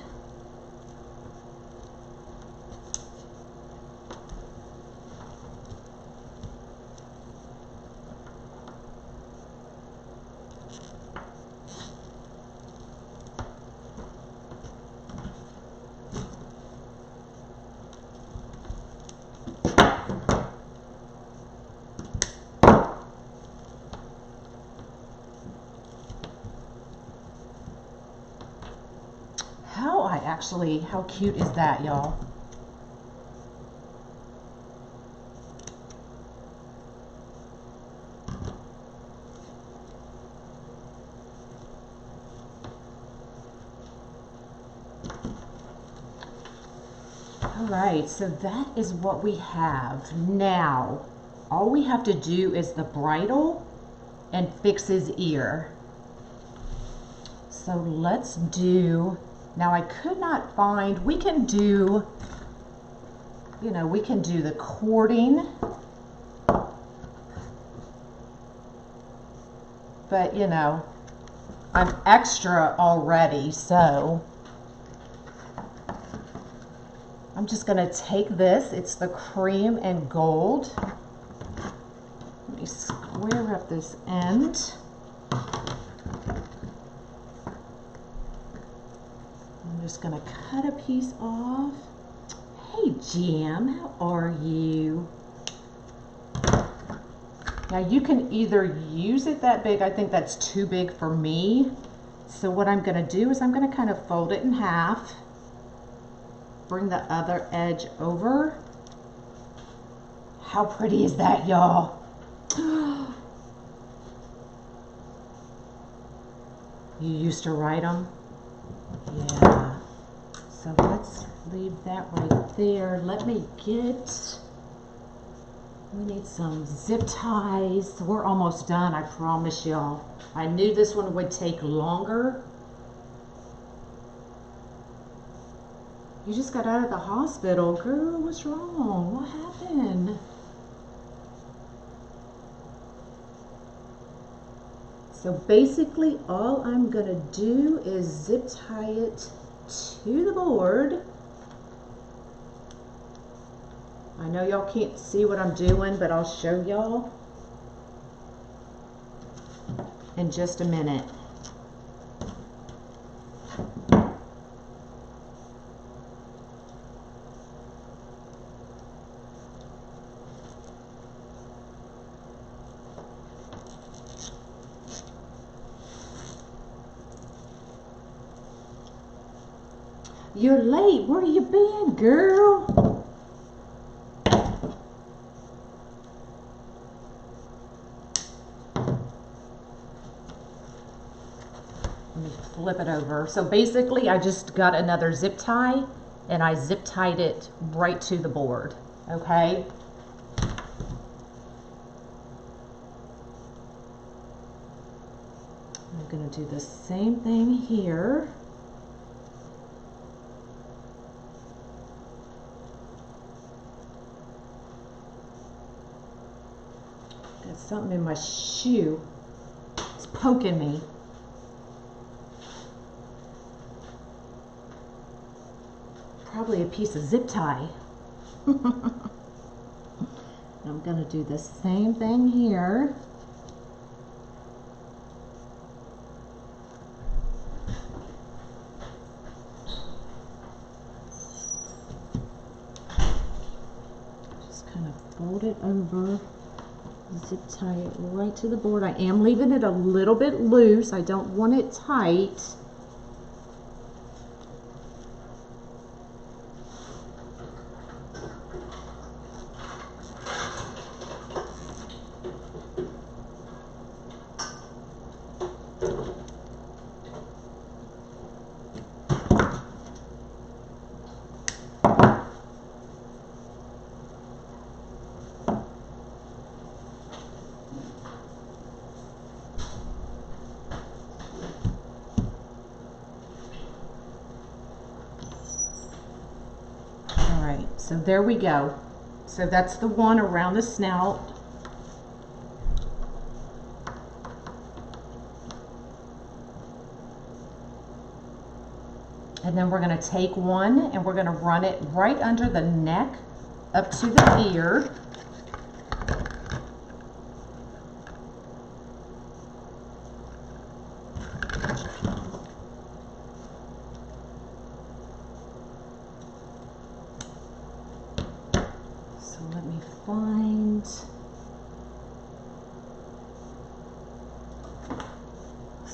actually. How cute is that, y'all? All right, so that is what we have. Now, all we have to do is the bridle and fix his ear. So let's do, now I could not find, we can do, you know, we can do the cording, but you know, I'm extra already, so I'm just gonna take this, it's the cream and gold. Let me square up this end. I'm just gonna cut a piece off. Hey Jam, how are you? Now you can either use it that big, I think that's too big for me. So what I'm gonna do is I'm gonna kind of fold it in half. Bring the other edge over. How pretty is that, y'all? You used to write them? Yeah. So let's leave that right there. Let me get, we need some zip ties. We're almost done, I promise y'all. I knew this one would take longer. You just got out of the hospital. Girl, what's wrong? What happened? So basically all I'm gonna do is zip tie it to the board. I know y'all can't see what I'm doing, but I'll show y'all in just a minute. You're late. Where you been, girl? Let me flip it over. So basically, I just got another zip tie, and I zip tied it right to the board, okay? I'm gonna do the same thing here. Got something in my shoe. It's poking me. Probably a piece of zip tie. I'm gonna do the same thing here. Just kind of fold it over. Zip tie it right to the board. I am leaving it a little bit loose. I don't want it tight. So there we go. So that's the one around the snout. And then we're going to take one and we're going to run it right under the neck up to the ear.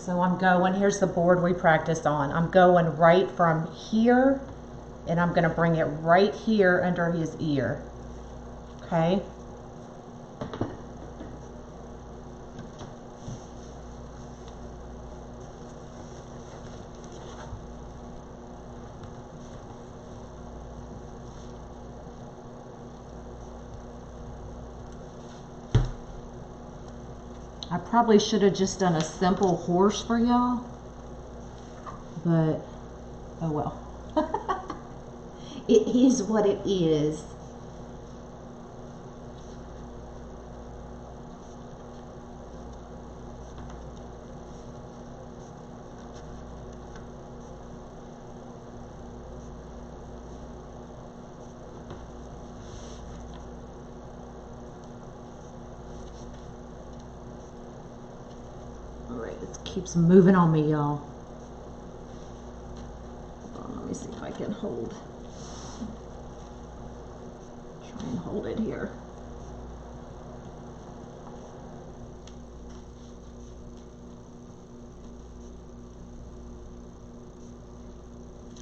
So I'm going, here's the board we practiced on. I'm going right from here, and I'm gonna bring it right here under his ear, okay? I probably should have just done a simple horse for y'all, but oh well. It is what it is. All right, it keeps moving on me, y'all. Let me see if I can hold. Try and hold it here.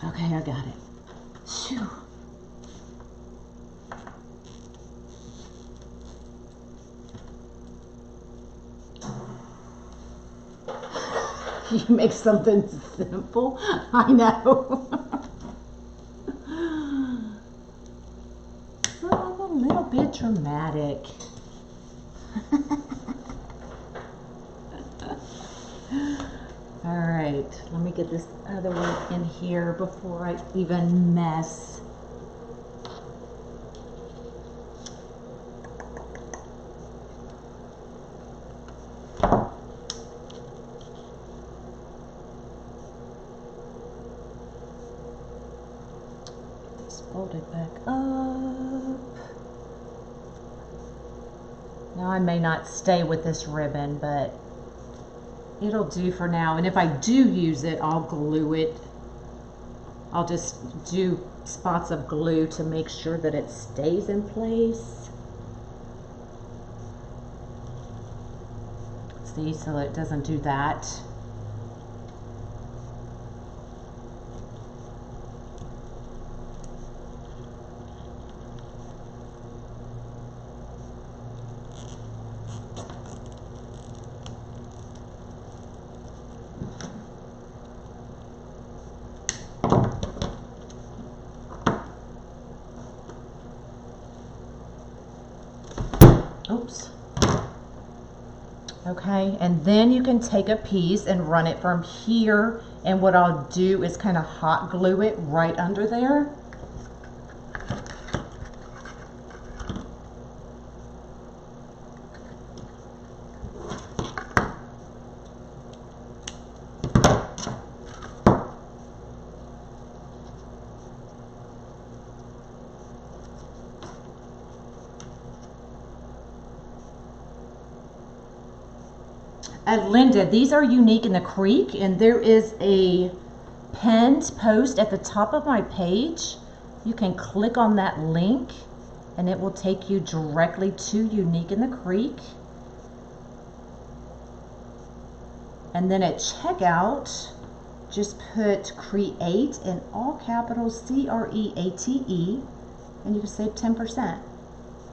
Okay, I got it. Phew. You make something simple. I know. Well, I'm a little bit dramatic. All right, let me get this other one in here before I even mess. Fold it back up. Now I may not stay with this ribbon, but it'll do for now. And if I do use it, I'll glue it. I'll just do spots of glue to make sure that it stays in place. See, so it doesn't do that. Oops. Okay, and then you can take a piece and run it from here, and what I'll do is kind of hot glue it right under there. Linda, these are unique in the creek, and there is a pinned post at the top of my page. You can click on that link and it will take you directly to Unique in the Creek. And then at checkout, just put create in all capitals, C-R-E-A-T-E, and you can save 10%.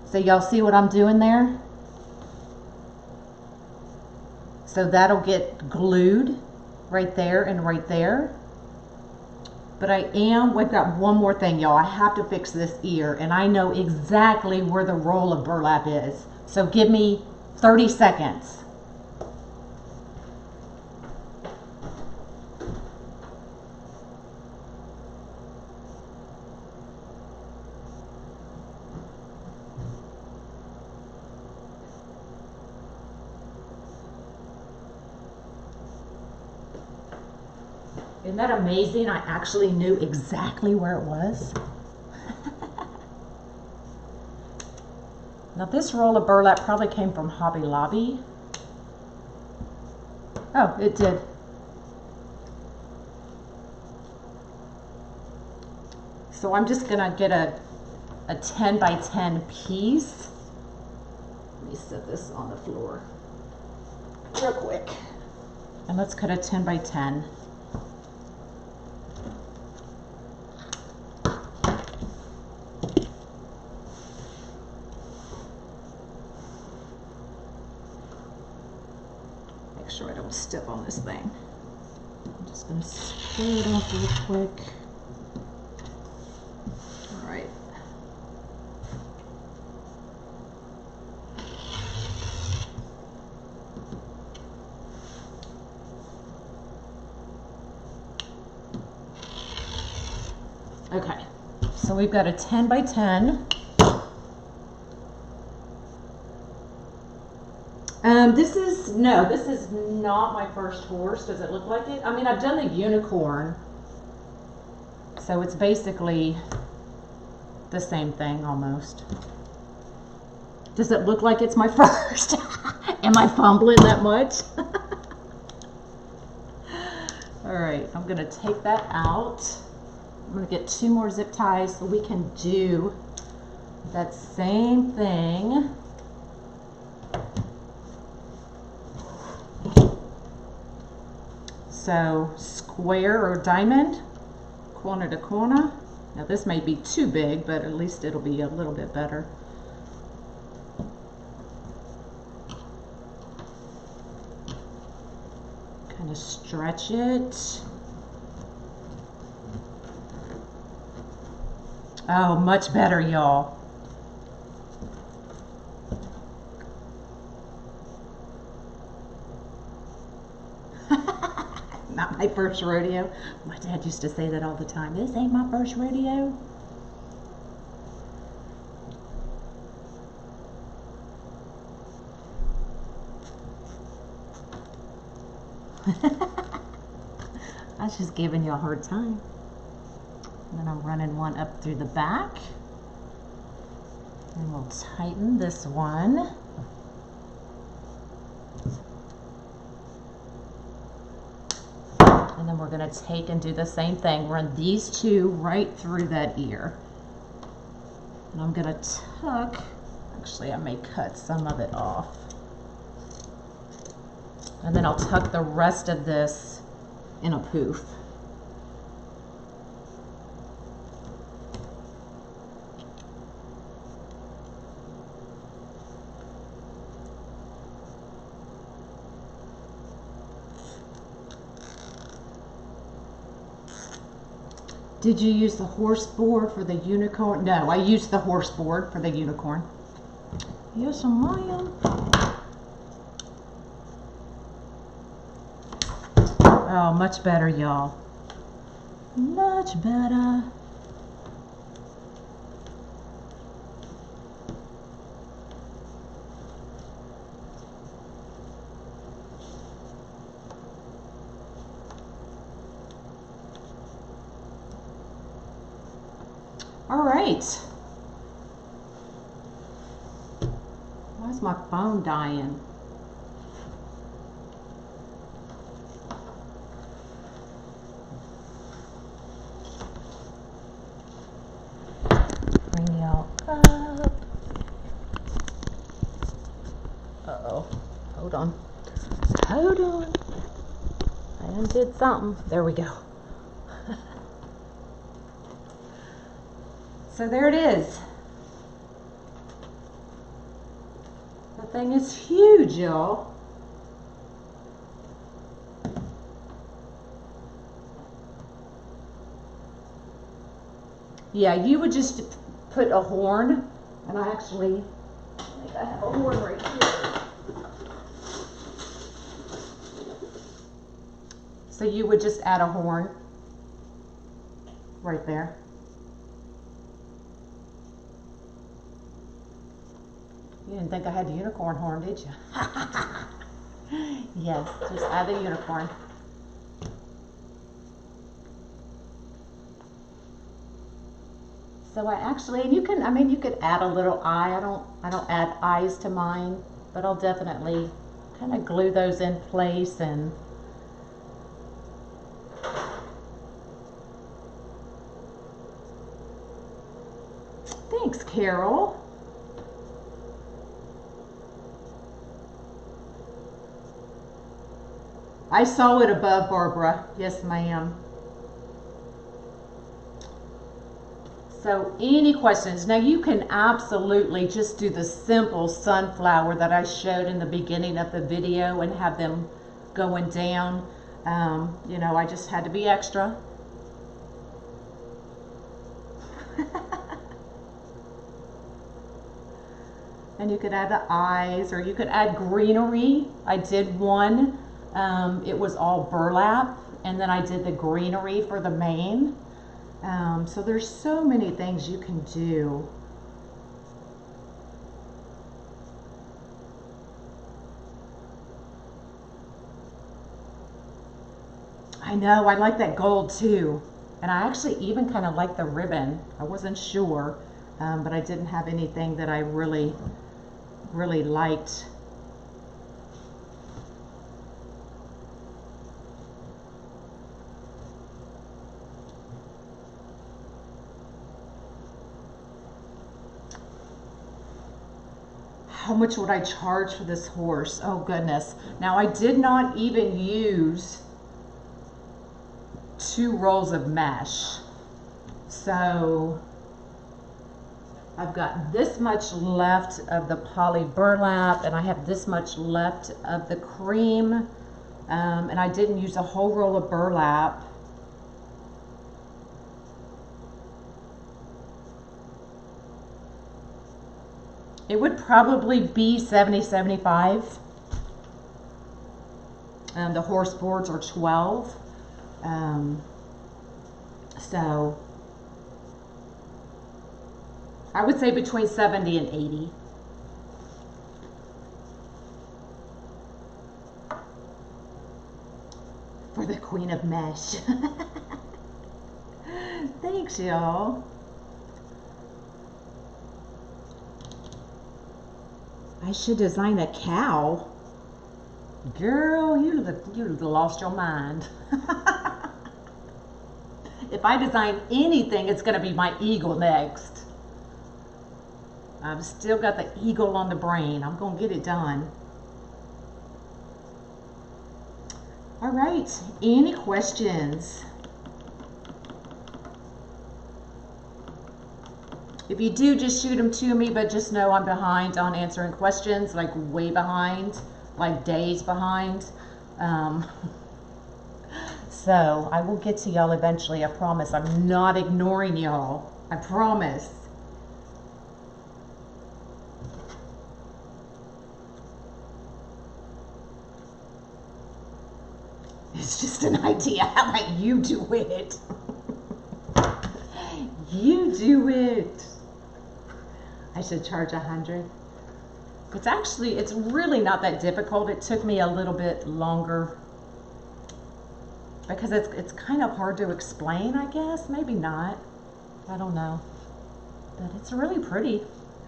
So y'all see what I'm doing there? So that'll get glued right there and right there. But we've got one more thing, y'all. I have to fix this ear, and I know exactly where the roll of burlap is. So give me 30 seconds. Isn't that amazing? I actually knew exactly where it was. Now this roll of burlap probably came from Hobby Lobby. Oh, it did. So I'm just gonna get a 10 by 10 piece. Let me set this on the floor real quick. And let's cut a 10 by 10. Make sure I don't step on this thing. I'm just going to square it off real quick. All right. Okay, so we've got a 10 by 10. This is not my first horse. Does it look like it? I mean, I've done the unicorn. So it's basically the same thing almost. Does it look like it's my first? Am I fumbling that much? All right, I'm gonna take that out. I'm gonna get 2 more zip ties so we can do that same thing. So square or diamond, corner to corner. Now this may be too big, but at least it'll be a little bit better. Kind of stretch it. Oh, much better, y'all. Not my first rodeo. My dad used to say that all the time. This ain't my first rodeo. I was just giving you a hard time. And then I'm running one up through the back. And we'll tighten this one. And then we're going to take and do the same thing. Run these 2 right through that ear. And I'm going to tuck, actually I may cut some of it off. And then I'll tuck the rest of this in a poof. Did you use the horse board for the unicorn? No, I used the horse board for the unicorn. Yes, I am. Oh, much better, y'all. Much better. All right. Why is my phone dying? Bring y'all up. Uh-oh. Hold on. Hold on. I undid something. There we go. So there it is. The thing is huge, y'all. Yeah, you would just put a horn, and I actually think I have a horn right here. So you would just add a horn right there. You didn't think I had the unicorn horn, did you? Yes, just add the unicorn. So I actually, and you can, I mean, you could add a little eye. I don't add eyes to mine, but I'll definitely kind of glue those in place. And thanks, Carol. I saw it above, Barbara. Yes, ma'am. So any questions? Now you can absolutely just do the simple sunflower that I showed in the beginning of the video and have them going down. You know, I just had to be extra. And you could add the eyes, or you could add greenery. I did one, it was all burlap, and then I did the greenery for the mane. So there's so many things you can do. I know, I like that gold too. And I actually even kind of like the ribbon. I wasn't sure, but I didn't have anything that I really liked. How much would I charge for this horse? Oh goodness. Now I did not even use 2 rolls of mesh. So I've got this much left of the poly burlap, and I have this much left of the cream, and I didn't use a whole roll of burlap. It would probably be $70-$75. The horse boards are $12. So I would say between 70 and 80. For the Queen of Mesh. Thanks, y'all. I should design a cow. Girl, you lost your mind. If I design anything, it's going to be my eagle next. I've still got the eagle on the brain. I'm going to get it done. All right. Any questions? If you do, just shoot them to me, but just know I'm behind on answering questions, like way behind, like days behind. So I will get to y'all eventually, I promise. I'm not ignoring y'all. I promise. It's just an idea. How about you do it? You do it. I should charge 100. It's really not that difficult. It took me a little bit longer because it's kind of hard to explain, I guess. Maybe not. I don't know. But it's really pretty,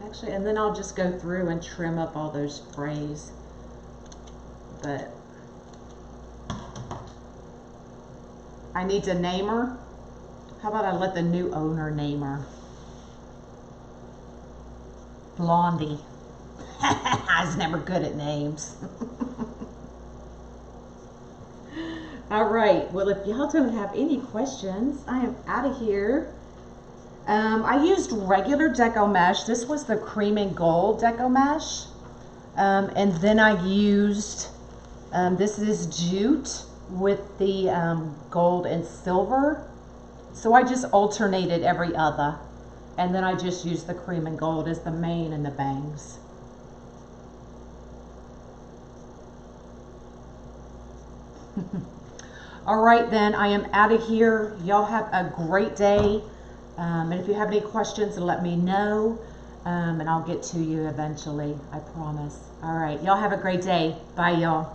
actually. And then I'll just go through and trim up all those sprays. But I need to name her. How about I let the new owner name her? Blondie. I was never good at names. All right. Well, if y'all don't have any questions, I am out of here. I used regular decomesh. This was the cream and gold decomesh. And then I used, this is jute with the gold and silver. So I just alternated every other. And then I just used the cream and gold as the mane and the bangs. All right, then I am out of here. Y'all have a great day. And if you have any questions, let me know. And I'll get to you eventually, I promise. All right, y'all have a great day. Bye, y'all.